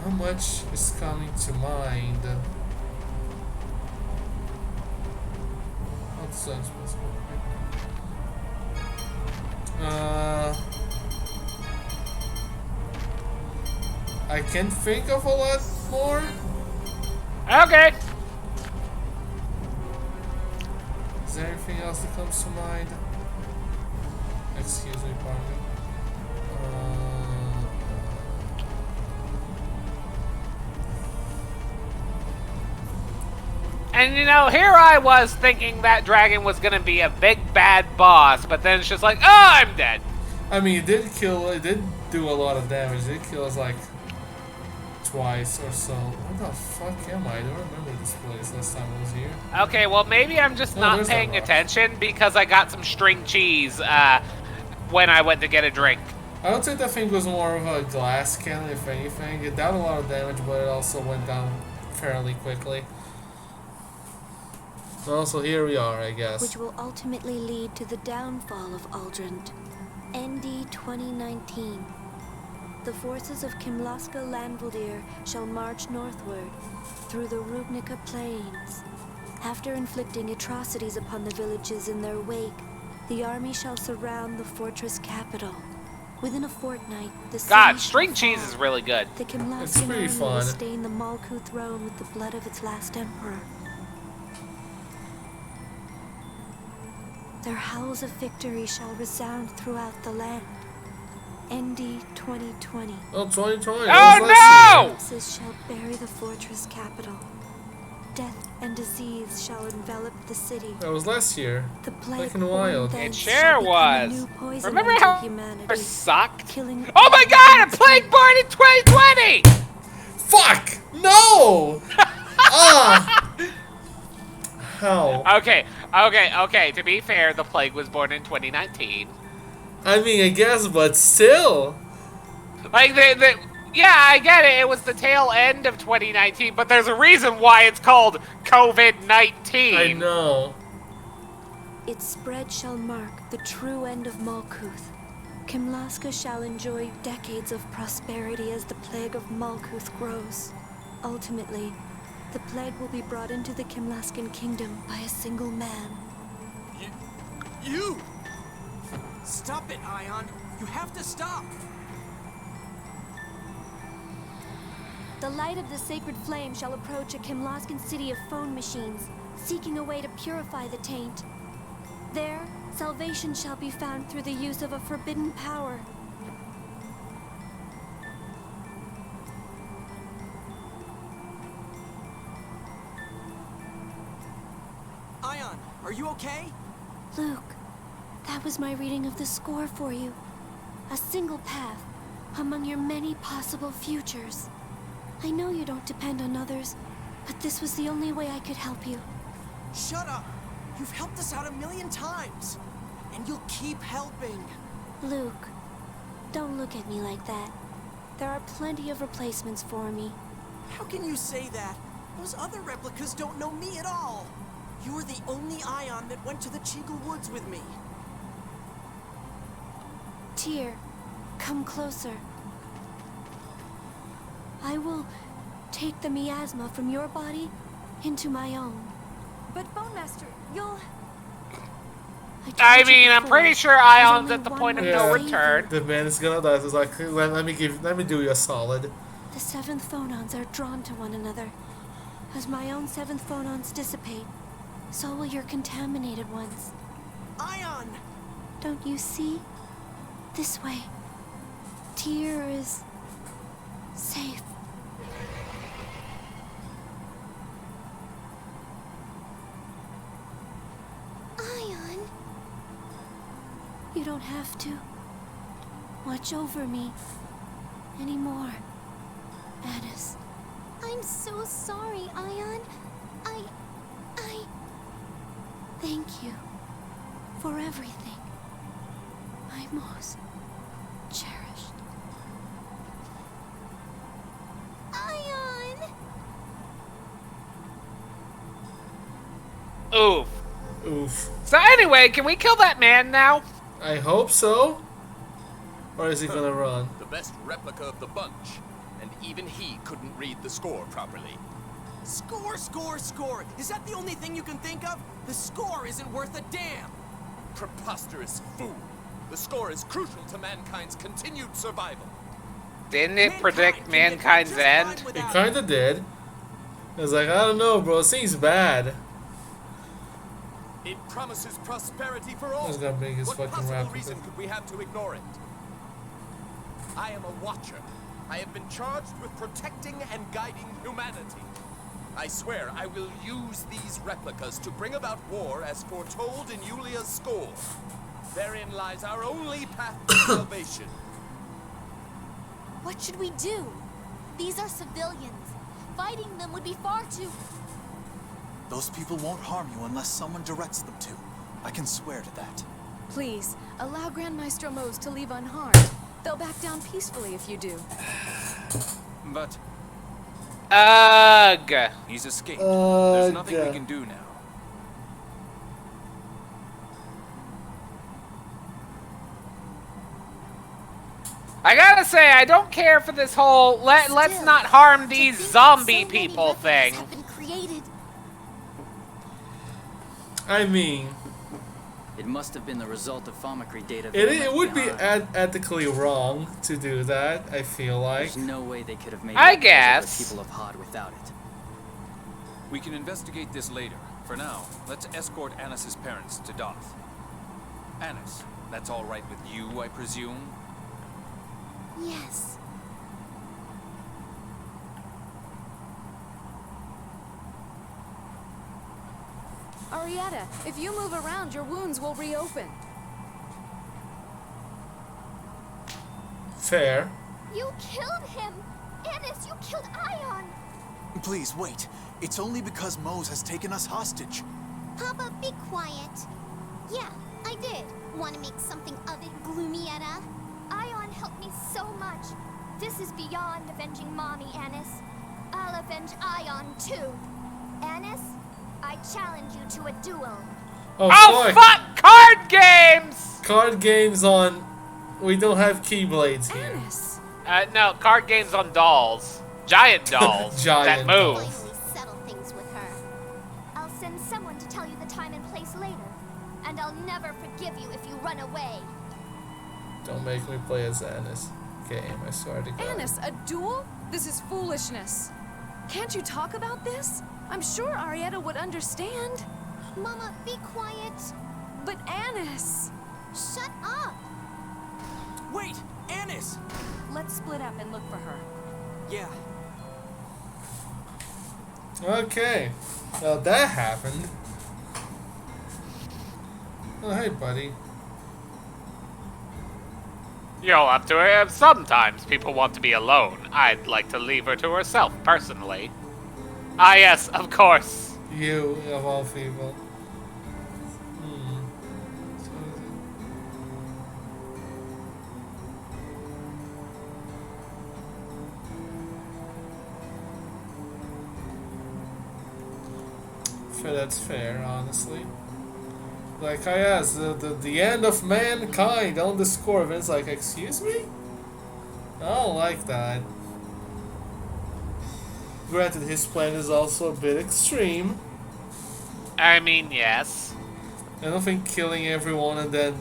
Speaker 2: How much is coming to mind? What's that? I can't think of a lot more.
Speaker 1: Okay.
Speaker 2: Is there anything else that comes to mind? Excuse me, pardon.
Speaker 1: And you know, here I was thinking that dragon was gonna be a big bad boss, but then it's just like, oh, I'm dead.
Speaker 2: I mean, it did do a lot of damage. It did kill us like twice or so. Where the fuck am I? I don't remember this place last time I was here.
Speaker 1: Okay, well maybe I'm just not paying attention because I got some string cheese when I went to get a drink.
Speaker 2: I don't think that thing was more of a glass cannon, if anything. It dealt a lot of damage, but it also went down fairly quickly. Also, here we are, I guess.
Speaker 13: Which will ultimately lead to the downfall of Aldrand. ND 2019. The forces of Kimlaska Landvaldir shall march northward through the Rubnica Plains. After inflicting atrocities upon the villages in their wake, the army shall surround the fortress capital. Within a fortnight, the
Speaker 1: God, string cheese is really good.
Speaker 13: The Kimlaskan army will stain the Malkuth throne with the blood of its last emperor. Their howls of victory shall resound throughout the land. ND 2020.
Speaker 2: Oh, 2020.
Speaker 1: Oh no!
Speaker 13: Corpses shall bury the fortress capital. Death and disease shall envelop the city.
Speaker 2: That was last year.
Speaker 13: The plague
Speaker 2: back in the wild.
Speaker 1: It sure was. Remember how it sucked? Oh my god, a plague born in 2020!
Speaker 2: Fuck! No! How?
Speaker 1: Okay, to be fair, the plague was born in 2019.
Speaker 2: I mean, I guess, but still.
Speaker 1: Like, yeah, I get it. It was the tail end of 2019, but there's a reason why it's called COVID-19.
Speaker 2: I know.
Speaker 13: Its spread shall mark the true end of Malkuth. Kimlaska shall enjoy decades of prosperity as the plague of Malkuth grows. Ultimately, the plague will be brought into the Kimlaskan kingdom by a single man.
Speaker 5: You! Stop it, Ion! You have to stop!
Speaker 13: The light of the sacred flame shall approach a Kimlaskan city of phone machines, seeking a way to purify the taint. There, salvation shall be found through the use of a forbidden power.
Speaker 5: Ion, are you okay?
Speaker 13: Luke, that was my reading of the score for you. A single path among your many possible futures. I know you don't depend on others, but this was the only way I could help you.
Speaker 5: Shut up! You've helped us out 1,000,000 times! And you'll keep helping!
Speaker 13: Luke, don't look at me like that. There are plenty of replacements for me.
Speaker 5: How can you say that? Those other replicas don't know me at all! You're the only Ion that went to the Cheagle Woods with me.
Speaker 13: Tyr, come closer. I will take the miasma from your body into my own.
Speaker 4: But Bone Master, you'll...
Speaker 1: I mean, I'm pretty sure Ion's at the point of no return.
Speaker 2: The man is gonna die. So it's like, let me do you a solid.
Speaker 13: The 7th phonons are drawn to one another. As my own 7th phonons dissipate, so will your contaminated ones.
Speaker 5: Ion!
Speaker 13: Don't you see? This way. Tyr is safe.
Speaker 3: Ion.
Speaker 13: You don't have to watch over me anymore, Ayss.
Speaker 3: I'm so sorry, Ion. I...
Speaker 13: Thank you for everything. My most cherished.
Speaker 3: Ion!
Speaker 1: Oof.
Speaker 2: Oof.
Speaker 1: So anyway, can we kill that man now?
Speaker 2: I hope so. Or is he gonna run?
Speaker 11: The best replica of the bunch. And even he couldn't read the score properly.
Speaker 5: Score, score, score! Is that the only thing you can think of? The score isn't worth a damn!
Speaker 11: Preposterous fool! The score is crucial to mankind's continued survival.
Speaker 1: Didn't it predict mankind's end?
Speaker 2: It kinda did. I was like, I don't know, bro. It seems bad.
Speaker 11: It promises prosperity for all.
Speaker 2: He's gonna bring his
Speaker 11: What
Speaker 2: fucking
Speaker 11: possible
Speaker 2: rap.
Speaker 11: reason could we have to ignore it? I am a watcher. I have been charged with protecting and guiding humanity. I swear I will use these replicas to bring about war as foretold in Yulia's score. Therein lies our only path to salvation.
Speaker 3: What should we do? These are civilians. Fighting them would be far too...
Speaker 16: Those people won't harm you unless someone directs them to. I can swear to that.
Speaker 4: Please, allow Grand Maestro Mose to leave unharmed. They'll back down peacefully if you do.
Speaker 9: But
Speaker 1: Ugh.
Speaker 9: he's escaped. There's nothing we
Speaker 2: Ugh.
Speaker 9: can do now.
Speaker 1: I gotta say, I don't care for this whole let's not harm these zombie people thing.
Speaker 3: have been created.
Speaker 2: I mean,
Speaker 7: It must have been the result of Famicry data.
Speaker 2: it would be ethically wrong to do that, I feel like.
Speaker 7: There's no way they could have made
Speaker 1: I
Speaker 7: it
Speaker 1: guess.
Speaker 7: the people of Hod without it.
Speaker 9: We can investigate this later. For now, let's escort Annis's parents to Doth. Annis, that's all right with you, I presume?
Speaker 3: Yes.
Speaker 4: Arietta, if you move around, your wounds will reopen.
Speaker 2: Fair.
Speaker 3: You killed him! Ayss, you killed Ion!
Speaker 16: Please, wait. It's only because Mose has taken us hostage.
Speaker 3: Papa, be quiet. Yeah, I did. Want to make something of it, Gloomietta? Ion helped me so much. This is beyond avenging Mommy, Annis. I'll avenge Ion, too. Annis, I challenge you to a duel.
Speaker 1: Oh, fuck! Card games!
Speaker 2: Card games on... We don't have Keyblades here.
Speaker 1: No, card games on dolls. Giant dolls.
Speaker 2: Giant
Speaker 1: that move.
Speaker 3: Finally settle things with her. I'll send someone to tell you the time and place later. And I'll never forgive you if you run away.
Speaker 2: Don't make me play as Annis game, I swear to God.
Speaker 4: Annis, a duel? This is foolishness. Can't you talk about this? I'm sure Arietta would understand.
Speaker 3: Mama, be quiet.
Speaker 4: But Annis!
Speaker 3: Shut up!
Speaker 5: Wait! Annis!
Speaker 4: Let's split up and look for her.
Speaker 5: Yeah.
Speaker 2: Okay. Well, that happened. Oh, hey, buddy.
Speaker 1: You'll have to. Sometimes people want to be alone. I'd like to leave her to herself, personally. Ah, yes, of course.
Speaker 2: You, of all people. That's fair, honestly. Like, I asked, the end of mankind on the score, and it's like, excuse me? I don't like that. Granted, his plan is also a bit extreme.
Speaker 1: I mean, yes.
Speaker 2: I don't think killing everyone and then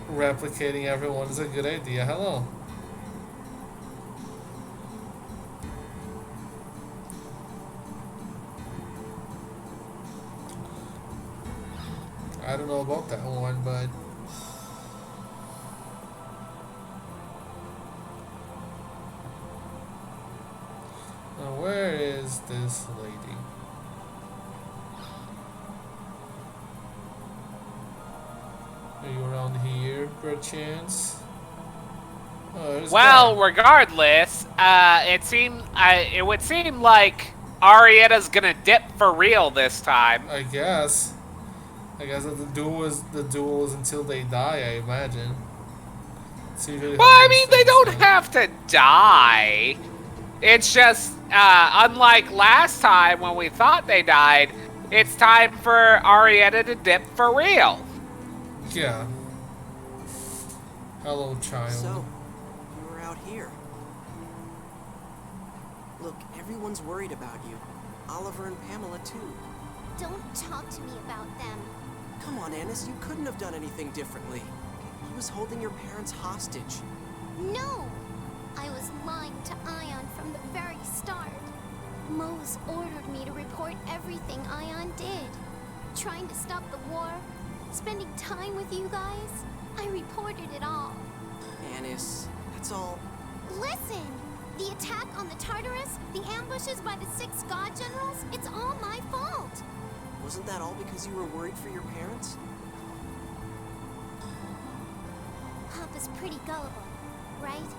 Speaker 2: replicating everyone is a good idea. Hello. I don't know about that one, but now where is this lady? Are you around here, perchance? Oh,
Speaker 1: well, regardless, it would seem like Arietta's gonna dip for real this time.
Speaker 2: I guess that the duel is until they die, I imagine.
Speaker 1: Well, I mean, they don't have to die. It's just, unlike last time when we thought they died, it's time for Arietta to dip for real.
Speaker 2: Yeah. Hello, child.
Speaker 5: So, you were out here. Look, everyone's worried about you. Oliver and Pamela, too.
Speaker 3: Don't talk to me about them.
Speaker 5: Come on, Ayss, you couldn't have done anything differently. He was holding your parents hostage.
Speaker 3: No! I was lying to Ion from the very start. Mose ordered me to report everything Ion did. Trying to stop the war, spending time with you guys. I reported it all.
Speaker 5: Ayss, that's all.
Speaker 3: Listen! The attack on the Tartarus, the ambushes by the 6 god generals, it's all my fault!
Speaker 5: Wasn't that all because you were worried for your parents?
Speaker 3: Papa's pretty gullible, right?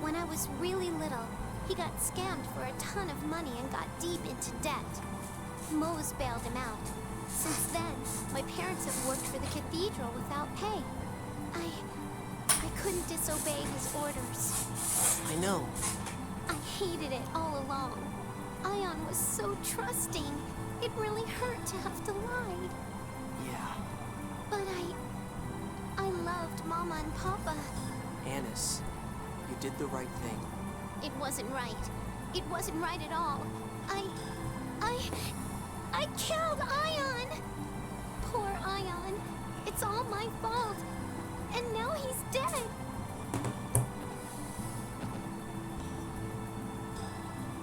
Speaker 3: When I was really little, he got scammed for a ton of money and got deep into debt. Mose bailed him out. Since then, my parents have worked for the cathedral without pay. I couldn't disobey his orders.
Speaker 5: I know.
Speaker 3: I hated it all along. Ion was so trusting. It really hurt to have to lie.
Speaker 5: Yeah.
Speaker 3: But I loved Mama and Papa.
Speaker 5: Ayss, you did the right thing.
Speaker 3: It wasn't right. It wasn't right at all. I killed Ion! Poor Ion. It's all my fault. And now he's dead.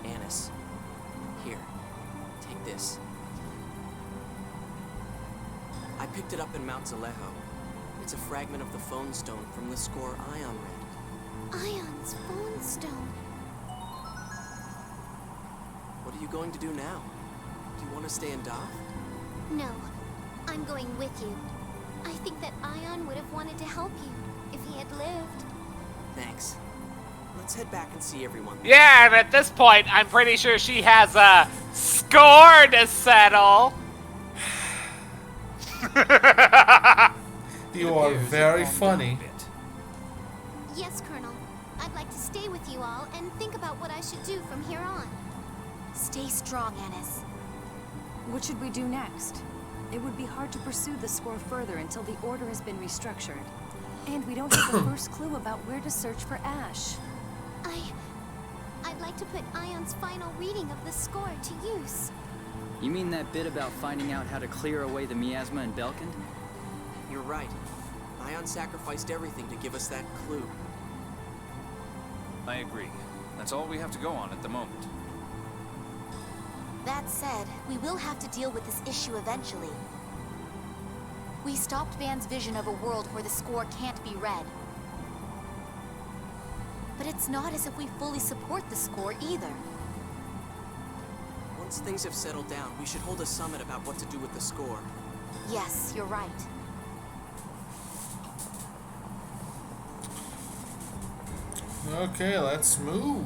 Speaker 5: Ayss, here, take this. I picked it up in Mount Zalejo. It's a fragment of the phone stone from the score Ion read.
Speaker 3: Ion's phone stone.
Speaker 5: What are you going to do now? Do you want to stay in Doth?
Speaker 3: No, I'm going with you. I think that Ion would have wanted to help you if he had lived.
Speaker 5: Thanks. Let's head back and see everyone.
Speaker 1: Yeah, and at this point, I'm pretty sure she has a score to settle.
Speaker 2: You are very funny.
Speaker 3: Yes, Colonel. I'd like to stay with you all and think about what I should do from here on.
Speaker 4: Stay strong, Ayss. What should we do next? It would be hard to pursue the score further until the order has been restructured. And we don't have the first clue about where to search for Ash.
Speaker 3: I'd like to put Ion's final reading of the score to use.
Speaker 7: You mean that bit about finding out how to clear away the miasma in Belkand?
Speaker 5: You're right. Ion sacrificed everything to give us that clue.
Speaker 9: I agree. That's all we have to go on at the moment.
Speaker 17: That said, we will have to deal with this issue eventually. We stopped Van's vision of a world where the score can't be read. But it's not as if we fully support the score either.
Speaker 5: Once things have settled down, we should hold a summit about what to do with the score.
Speaker 17: Yes, you're right.
Speaker 2: Okay, let's move.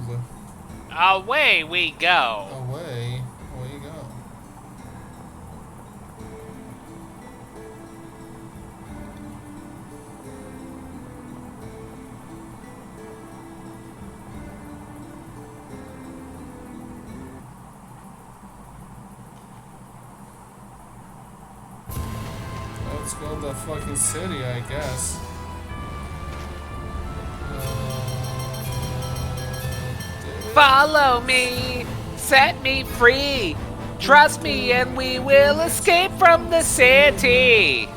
Speaker 1: Away we go.
Speaker 2: Away we go. Let's go to the fucking city, I guess.
Speaker 1: Follow me, set me free. Trust me and we will escape from the city.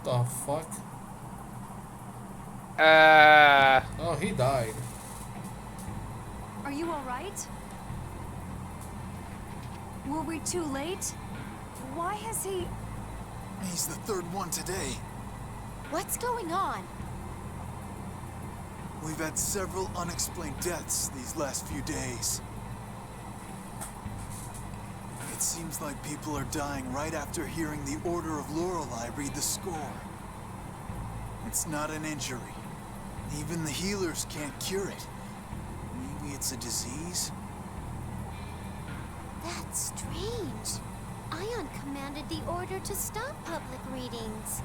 Speaker 2: The fuck?
Speaker 1: Oh,
Speaker 2: he died.
Speaker 4: Are you alright? Were we too late? Why has he...
Speaker 16: He's the third one today.
Speaker 17: What's going on?
Speaker 16: We've had several unexplained deaths these last few days. It seems like people are dying right after hearing the Order of Lorelei read the score. It's not an injury. Even the healers can't cure it. Maybe it's a disease?
Speaker 3: That's strange. Ion commanded the order to stop public readings.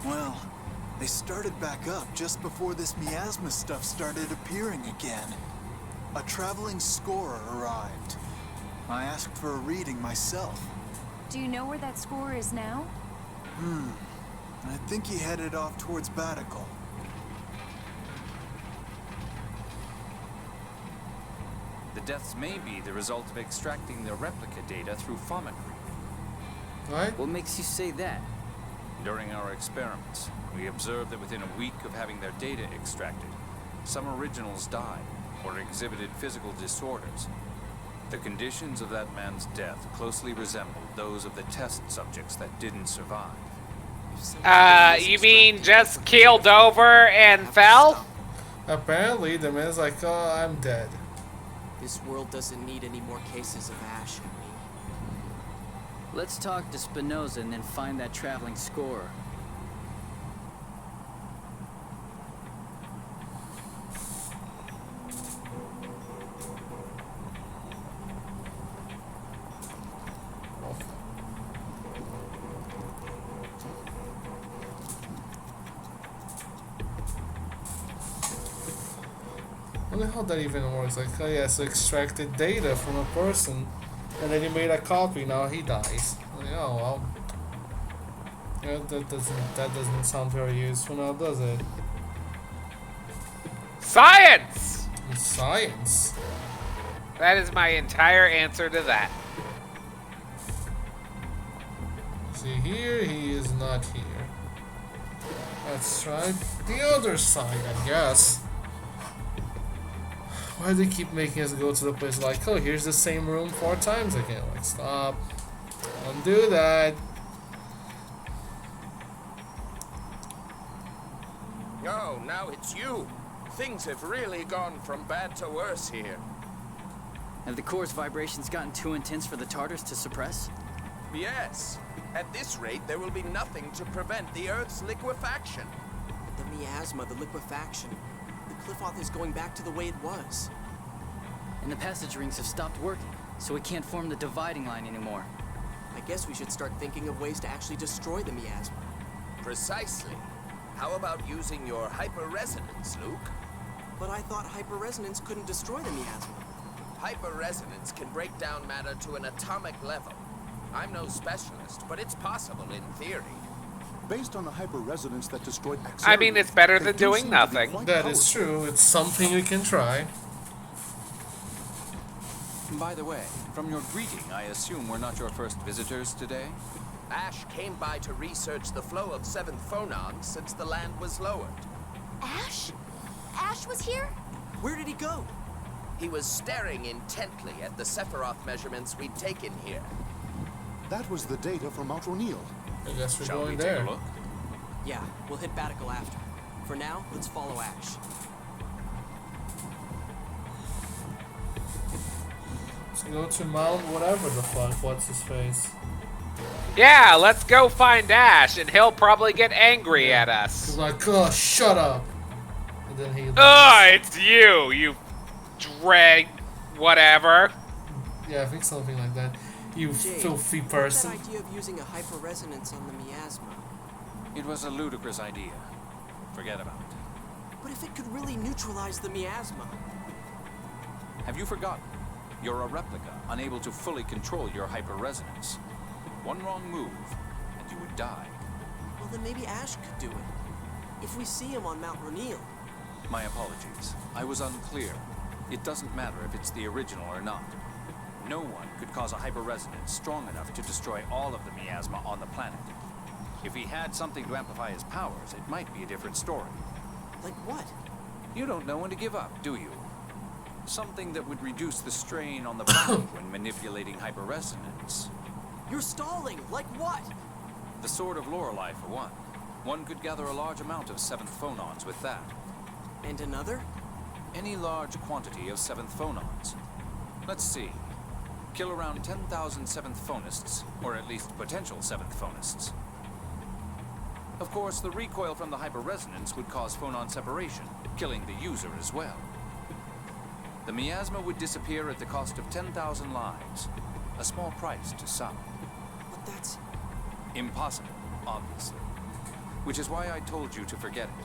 Speaker 16: Well, they started back up just before this miasma stuff started appearing again. A traveling scorer arrived. I asked for a reading myself.
Speaker 4: Do you know where that scorer is now?
Speaker 16: I think he headed off towards Batical.
Speaker 9: The deaths may be the result of extracting the replica data through phomicry.
Speaker 7: What makes you say that?
Speaker 9: During our experiments, we observed that within a week of having their data extracted, some originals died or exhibited physical disorders. The conditions of that man's death closely resembled those of the test subjects that didn't survive.
Speaker 1: You mean just keeled over and fell?
Speaker 2: Apparently, the man's like, oh, I'm dead.
Speaker 5: This world doesn't need any more cases of Ash and me.
Speaker 7: Let's talk to Spinoza and then find that traveling scorer.
Speaker 2: I wonder how that even works. Like, oh yeah, so extracted data from a person, and then he made a copy. Now he dies. Like, oh well. Yeah, that doesn't sound very useful now, does it?
Speaker 1: Science!
Speaker 2: Science.
Speaker 1: That is my entire answer to that.
Speaker 2: See here, he is not here. Let's try the other side, I guess. Why do they keep making us go to the place like, oh, here's the same room 4 times again? Like, stop. Don't do that.
Speaker 11: Oh, now it's you. Things have really gone from bad to worse here.
Speaker 7: Have the core's vibrations gotten too intense for the Tartars to suppress?
Speaker 11: Yes. At this rate, there will be nothing to prevent the Earth's liquefaction.
Speaker 5: The miasma, the liquefaction. The Cliff-Off is going back to the way it was.
Speaker 7: And the passage rings have stopped working, so we can't form the dividing line anymore.
Speaker 5: I guess we should start thinking of ways to actually destroy the miasma.
Speaker 11: Precisely. How about using your hyper-resonance, Luke?
Speaker 5: But I thought hyper-resonance couldn't destroy the miasma.
Speaker 11: Hyper-resonance can break down matter to an atomic level. I'm no specialist, but it's possible in theory.
Speaker 14: Based on the hyper-resonance that destroyed Axarius,
Speaker 1: I mean, it's better than doing nothing.
Speaker 2: That is true. It's something we can try.
Speaker 9: By the way, from your greeting, I assume we're not your first visitors today?
Speaker 11: Ash came by to research the flow of 7th phonons since the land was lowered.
Speaker 17: Ash? Ash was here?
Speaker 5: Where did he go?
Speaker 11: He was staring intently at the Sephiroth measurements we'd taken here.
Speaker 14: That was the data from Mount O'Neill.
Speaker 2: I guess we're
Speaker 11: Shall
Speaker 2: going
Speaker 11: we
Speaker 2: there.
Speaker 11: take a look?
Speaker 5: Yeah, we'll hit Batical after. For now, let's follow Ash.
Speaker 2: Let's go to Mount whatever the fuck. What's his face?
Speaker 1: Yeah, let's go find Ash, and he'll probably get angry at us.
Speaker 2: He's like, oh, shut up. And then he.
Speaker 1: It's you, you drag whatever.
Speaker 2: Yeah, I think something like that. You
Speaker 5: Jade,
Speaker 2: filthy
Speaker 5: what's
Speaker 2: person.
Speaker 5: that idea of using a hyper-resonance on the miasma?
Speaker 9: It was a ludicrous idea. Forget about it.
Speaker 5: But if it could really neutralize the miasma...
Speaker 9: Have you forgotten? You're a replica, unable to fully control your hyper-resonance. One wrong move, and you would die.
Speaker 5: Well, then maybe Ash could do it. If we see him on Mount Rainiel.
Speaker 9: My apologies. I was unclear. It doesn't matter if it's the original or not. No one could cause a hyper-resonance strong enough to destroy all of the miasma on the planet. If he had something to amplify his powers, it might be a different story.
Speaker 5: Like what?
Speaker 9: You don't know when to give up, do you? Something that would reduce the strain on the body when manipulating hyper-resonance.
Speaker 5: You're stalling! Like what?
Speaker 9: The Sword of Lorelei, for one. One could gather a large amount of 7th phonons with that.
Speaker 5: And another?
Speaker 9: Any large quantity of 7th phonons. Let's see. Kill around 10,000 7th phonists, or at least potential 7th phonists. Of course, the recoil from the hyper-resonance would cause phonon separation, killing the user as well. The miasma would disappear at the cost of 10,000 lives. A small price to some.
Speaker 5: But that's...
Speaker 9: impossible, obviously. Which is why I told you to forget it.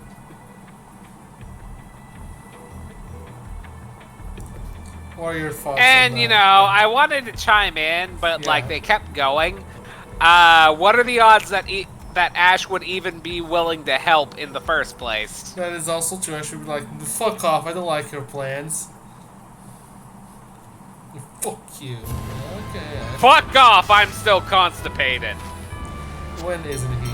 Speaker 2: What are your thoughts
Speaker 1: And,
Speaker 2: on
Speaker 1: you
Speaker 2: that?
Speaker 1: know, I wanted to chime in, but, like, they kept going. What are the odds that that Ash would even be willing to help in the first place?
Speaker 2: That is also true. I should be like, fuck off, I don't like your plans. Fuck you. Okay.
Speaker 1: Fuck off, I'm still constipated.
Speaker 2: When isn't he?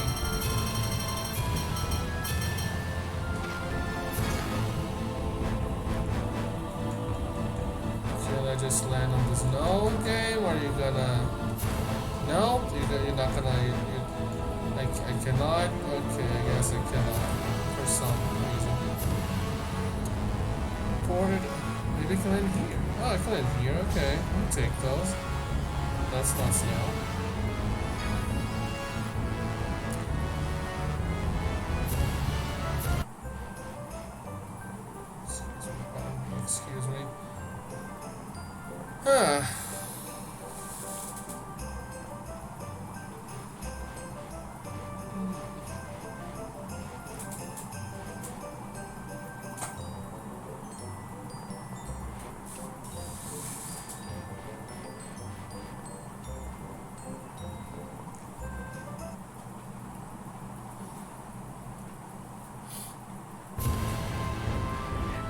Speaker 2: Should I just land on this no game, or are you gonna... No? You're not gonna... I cannot? Okay, I guess I cannot. For some reason. Ported... Maybe I can land here. Oh, I can land here, okay. I'll take those. That's not snow. Excuse me.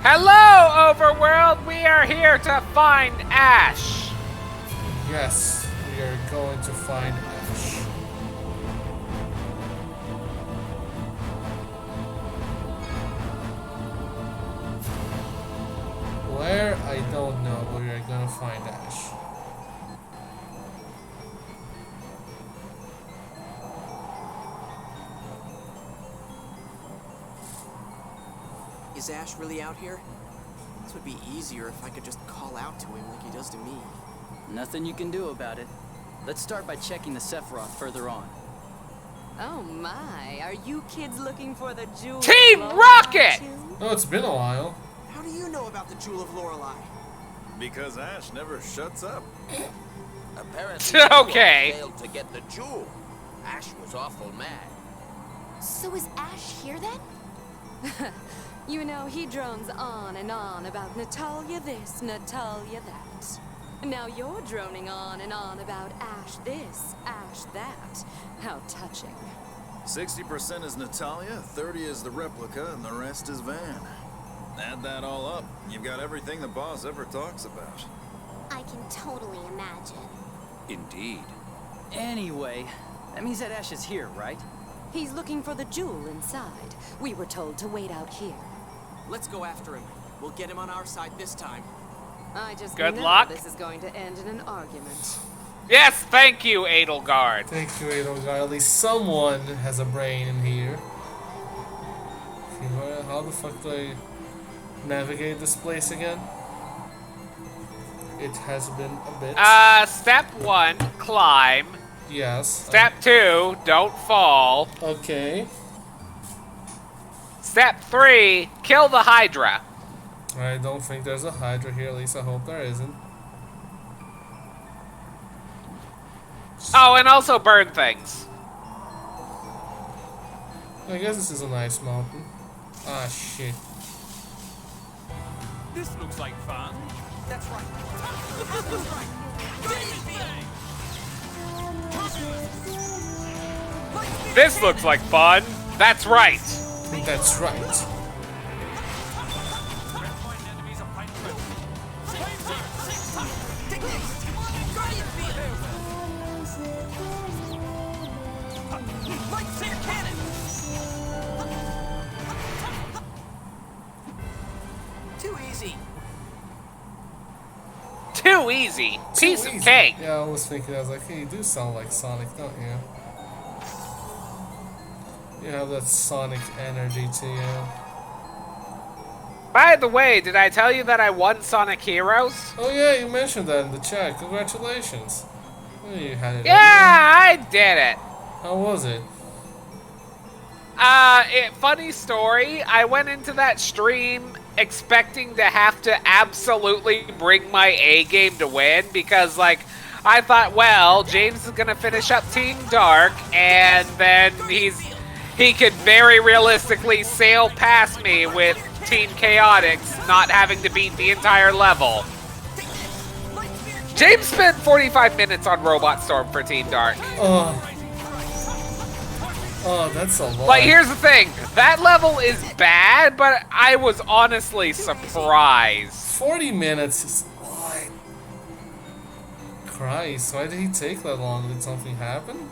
Speaker 1: Hello, Overworld! We are here to find Ash!
Speaker 2: Yes, we are going to find Ash. Where? I don't know, but we are gonna find Ash.
Speaker 5: Is Ash really out here? This would be easier if I could just call out to him like he does to me.
Speaker 7: Nothing you can do about it. Let's start by checking the Sephiroth further on.
Speaker 6: Oh my, are you kids looking for the jewel?
Speaker 1: Team Rocket!
Speaker 2: Oh, it's been a while.
Speaker 5: How do you know about the Jewel of Lorelei?
Speaker 8: Because Ash never shuts up.
Speaker 11: Apparently,
Speaker 1: Okay.
Speaker 11: you all failed to get the jewel. Ash was awful mad.
Speaker 17: So is Ash here then?
Speaker 6: You know, he drones on and on about Natalia this, Natalia that. Now you're droning on and on about Ash this, Ash that. How touching.
Speaker 18: 60% is Natalia, 30 is the replica, and the rest is Van. Add that all up, you've got everything the boss ever talks about.
Speaker 3: I can totally imagine.
Speaker 9: Indeed.
Speaker 7: Anyway, that means that Ash is here, right?
Speaker 6: He's looking for the jewel inside. We were told to wait out here.
Speaker 5: Let's go after him. We'll get him on our side this time.
Speaker 6: I just
Speaker 1: Good
Speaker 6: know
Speaker 1: luck.
Speaker 6: this is going to end in an argument.
Speaker 1: Yes, thank you, Edelgard.
Speaker 2: Thank you, Edelgard. At least someone has a brain in here. how the fuck do I navigate this place again? It has been a bit.
Speaker 1: Step 1, climb.
Speaker 2: Yes.
Speaker 1: Step 2, don't fall.
Speaker 2: Okay.
Speaker 1: Step 3, kill the Hydra.
Speaker 2: I don't think there's a Hydra here, at least I hope there isn't.
Speaker 1: Oh, and also burn things.
Speaker 2: I guess this is a nice mountain. Ah, shit.
Speaker 15: This looks like fun.
Speaker 11: That's right.
Speaker 1: This looks like fun. That's right.
Speaker 2: That's right.
Speaker 5: Too easy.
Speaker 1: Too easy. Piece of cake.
Speaker 2: Yeah, I was thinking, I was like, hey, you do sound like Sonic, don't you? You have that Sonic energy to you.
Speaker 1: By the way, did I tell you that I won Sonic Heroes?
Speaker 2: Oh yeah, you mentioned that in the chat. Congratulations. Oh, you had it.
Speaker 1: Yeah, I did it.
Speaker 2: How was it?
Speaker 1: Funny story. I went into that stream expecting to have to absolutely bring my A game to win because, like, I thought, well, James is gonna finish up Team Dark, and then he could very realistically sail past me with Team Chaotix, not having to beat the entire level. James spent 45 minutes on Robot Storm for Team Dark.
Speaker 2: Oh, that's a lot.
Speaker 1: Like, here's the thing. That level is bad, but I was honestly surprised.
Speaker 2: 40 minutes is... Why? Christ, why did he take that long? Did something happen?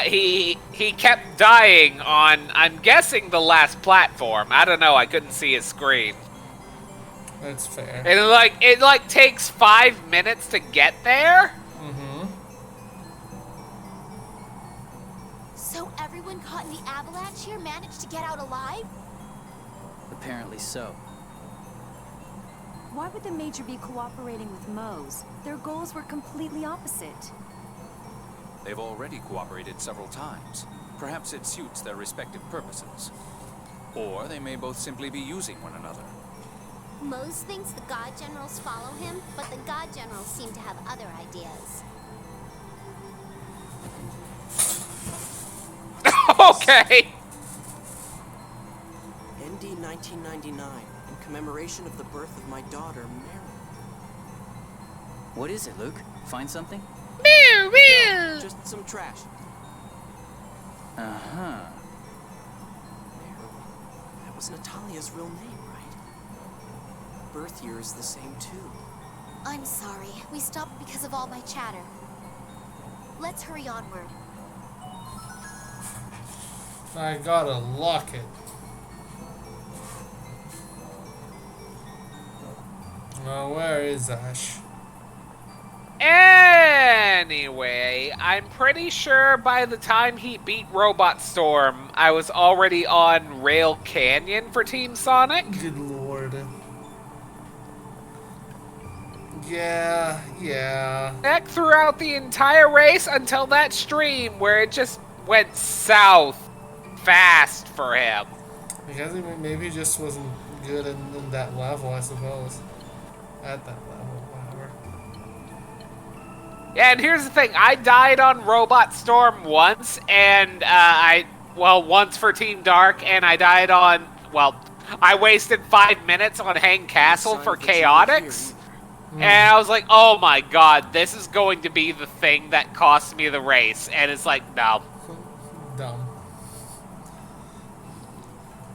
Speaker 1: He kept dying on, I'm guessing, the last platform. I don't know, I couldn't see his screen.
Speaker 2: That's fair.
Speaker 1: And it takes 5 minutes to get there?
Speaker 2: Mm-hmm.
Speaker 17: So everyone caught in the avalanche here managed to get out alive?
Speaker 7: Apparently so.
Speaker 4: Why would the Major be cooperating with Moe's? Their goals were completely opposite.
Speaker 9: They've already cooperated several times. Perhaps it suits their respective purposes. Or they may both simply be using one another.
Speaker 3: Mose thinks the God Generals follow him, but the God Generals seem to have other ideas.
Speaker 1: Okay.
Speaker 5: ND 1999, in commemoration of the birth of my daughter, Mary.
Speaker 7: What is it, Luke? Find something?
Speaker 1: Meow, meow.
Speaker 5: Just some trash.
Speaker 7: Uh-huh.
Speaker 5: That was Natalia's real name, right? Birth year is the same, too.
Speaker 17: I'm sorry. We stopped because of all my chatter. Let's hurry onward.
Speaker 2: I gotta lock it. Well, where is Ash?
Speaker 1: Anyway, I'm pretty sure by the time he beat Robot Storm, I was already on Rail Canyon for Team Sonic.
Speaker 2: Good lord. Yeah.
Speaker 1: Heck, throughout the entire race until that stream where it just went south fast for him.
Speaker 2: Because maybe he just wasn't good in that level, I suppose. At that level, whatever.
Speaker 1: Yeah, and here's the thing. I died on Robot Storm once, and once for Team Dark, and I died on, I wasted 5 minutes on Hang Castle for Chaotix. And I was like, oh my god, this is going to be the thing that costs me the race. And it's like, no.
Speaker 2: Dumb.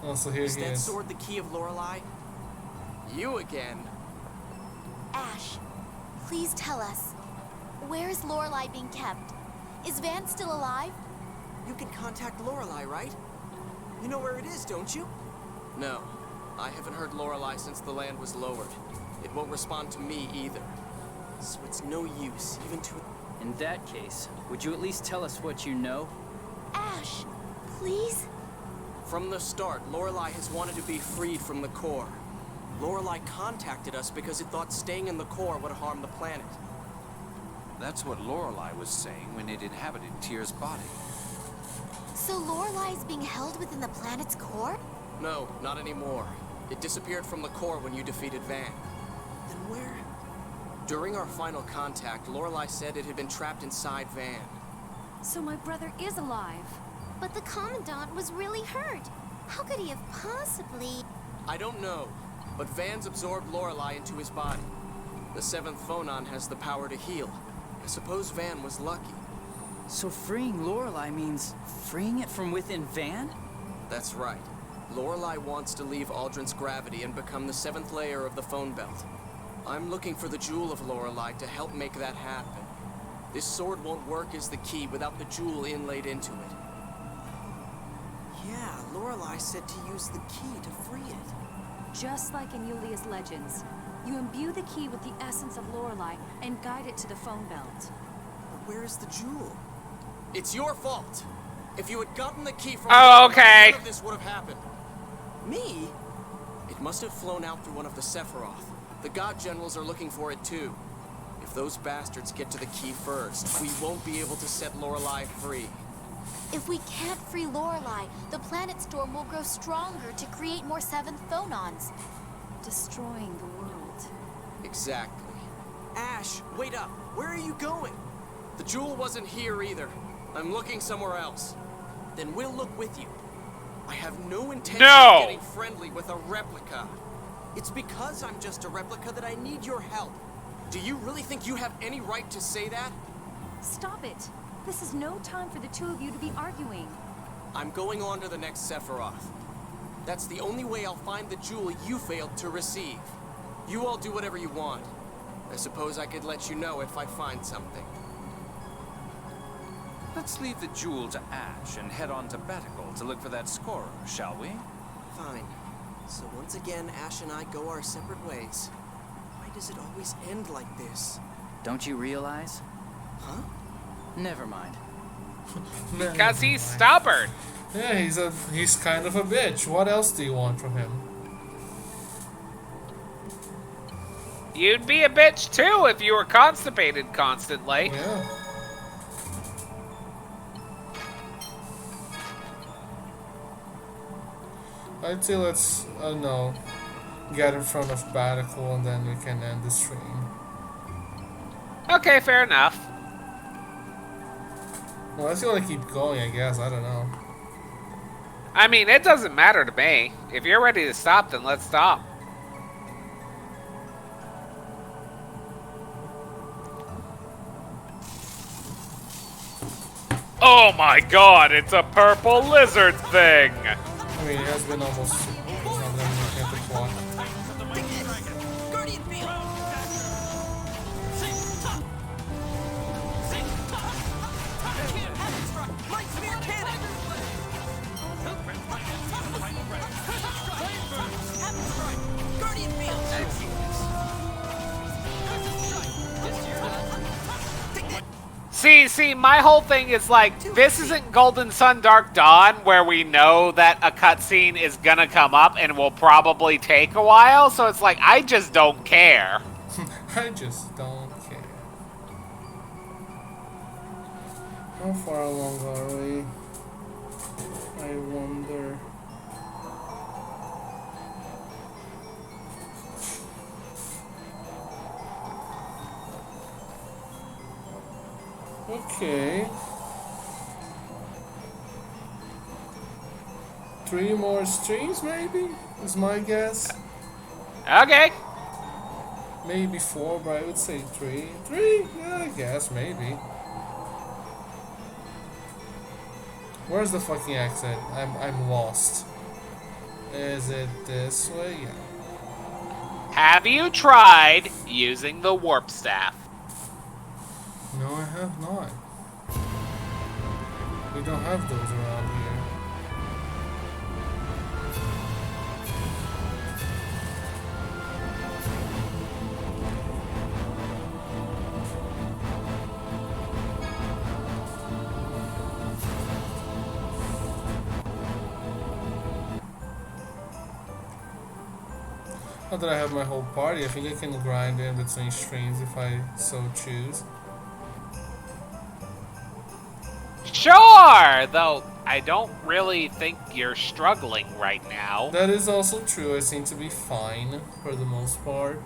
Speaker 2: Also, here
Speaker 5: Is
Speaker 2: he
Speaker 5: that
Speaker 2: is.
Speaker 5: sword the Key of Lorelei? You again.
Speaker 17: Ash, please tell us. Where is Lorelei being kept? Is Van still alive?
Speaker 5: You can contact Lorelei, right? You know where it is, don't you? No. I haven't heard Lorelei since the land was lowered. It won't respond to me either. So it's no use, even to...
Speaker 7: In that case, would you at least tell us what you know?
Speaker 17: Ash, please?
Speaker 5: From the start, Lorelei has wanted to be freed from the core. Lorelei contacted us because it thought staying in the core would harm the planet.
Speaker 9: That's what Lorelei was saying when it inhabited Tyr's body.
Speaker 17: So Lorelei is being held within the planet's core?
Speaker 5: No, not anymore. It disappeared from the core when you defeated Van. Then where? During our final contact, Lorelei said it had been trapped inside Van.
Speaker 4: So my brother is alive.
Speaker 3: But the Commandant was really hurt. How could he have possibly...
Speaker 5: I don't know, but Van's absorbed Lorelei into his body. The 7th phonon has the power to heal. I suppose Van was lucky.
Speaker 7: So freeing Lorelei means freeing it from within Van?
Speaker 5: That's right. Lorelei wants to leave Aldrin's gravity and become the 7th layer of the phone belt. I'm looking for the jewel of Lorelei to help make that happen. This sword won't work as the key without the jewel inlaid into it. Yeah, Lorelei said to use the key to free it.
Speaker 4: Just like in Yulia's legends, you imbue the key with the essence of Lorelei and guide it to the phone belt.
Speaker 5: But where is the jewel? It's your fault. If you had gotten the key from
Speaker 1: okay.
Speaker 5: none of this would have happened. Me? It must have flown out through one of the Sephiroth. The God Generals are looking for it too. If those bastards get to the key first, we won't be able to set Lorelei free.
Speaker 17: If we can't free Lorelei, the planet storm will grow stronger to create more 7th phonons.
Speaker 4: Destroying the world.
Speaker 5: Exactly. Ash, wait up. Where are you going? The jewel wasn't here either. I'm looking somewhere else. Then we'll look with you. I have no intention of getting friendly with a replica. It's because I'm just a replica that I need your help. Do you really think you have any right to say that?
Speaker 4: Stop it. This is no time for the two of you to be arguing.
Speaker 5: I'm going on to the next Sephiroth. That's the only way I'll find the jewel you failed to receive. You all do whatever you want. I suppose I could let you know if I find something.
Speaker 9: Let's leave the jewel to Ash and head on to Betical to look for that scorer, shall we?
Speaker 5: Fine. So once again, Ash and I go our separate ways. Why does it always end like this?
Speaker 7: Don't you realize?
Speaker 5: Huh?
Speaker 7: Never mind.
Speaker 1: Because he's stubborn.
Speaker 2: Yeah, he's kind of a bitch. What else do you want from him?
Speaker 1: You'd be a bitch too if you were constipated constantly.
Speaker 2: Yeah. I'd say let's, no, get in front of Batical and then we can end the stream.
Speaker 1: Okay, fair enough.
Speaker 2: Well, unless you want to keep going, I guess. I don't know.
Speaker 1: I mean, it doesn't matter to me. If you're ready to stop, then let's stop. Oh my god, it's a purple lizard thing!
Speaker 2: I mean, it has been almost... It's not that many at the clock.
Speaker 1: See, my whole thing is like, this isn't Golden Sun Dark Dawn, where we know that a cutscene is gonna come up and will probably take a while, so it's like, I just don't care.
Speaker 2: I just don't care. How far along are we? I wonder... Okay. 3 more streams, maybe? Is my guess.
Speaker 1: Okay.
Speaker 2: Maybe 4, but I would say 3. 3? Yeah, I guess, maybe. Where's the fucking exit? I'm lost. Is it this way? Yeah.
Speaker 1: Have you tried using the warp staff?
Speaker 2: No, I have not. We don't have those around here. Now that I have my whole party, I think I can grind in between streams if I so choose.
Speaker 1: Sure! Though, I don't really think you're struggling right now.
Speaker 2: That is also true. I seem to be fine for the most part.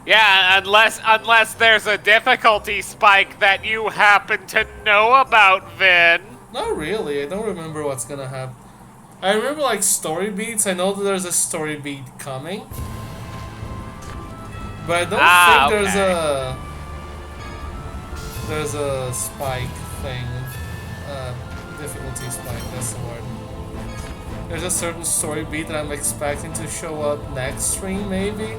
Speaker 1: Yeah, unless there's a difficulty spike that you happen to know about, Vin.
Speaker 2: Not really. I don't remember what's gonna happen. I remember like story beats. I know that there's a story beat coming, but I don't think there's a spike thing. Difficulty spike. That's the word. There's a certain story beat that I'm expecting to show up next stream, maybe.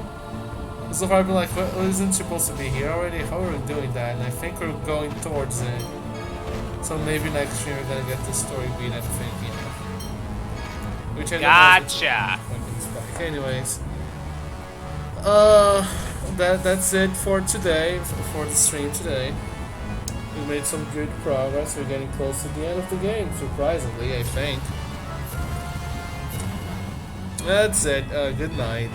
Speaker 2: So far I've been like, well, isn't it supposed to be here already? How are we doing that? And I think we're going towards it. So maybe next stream we're gonna get the story beat, I'm thinking. Which I
Speaker 1: gotcha.
Speaker 2: Spike. Anyways. That's it for today, for the stream today. We made some good progress. We're getting close to the end of the game, surprisingly, I think. That's it. Good night.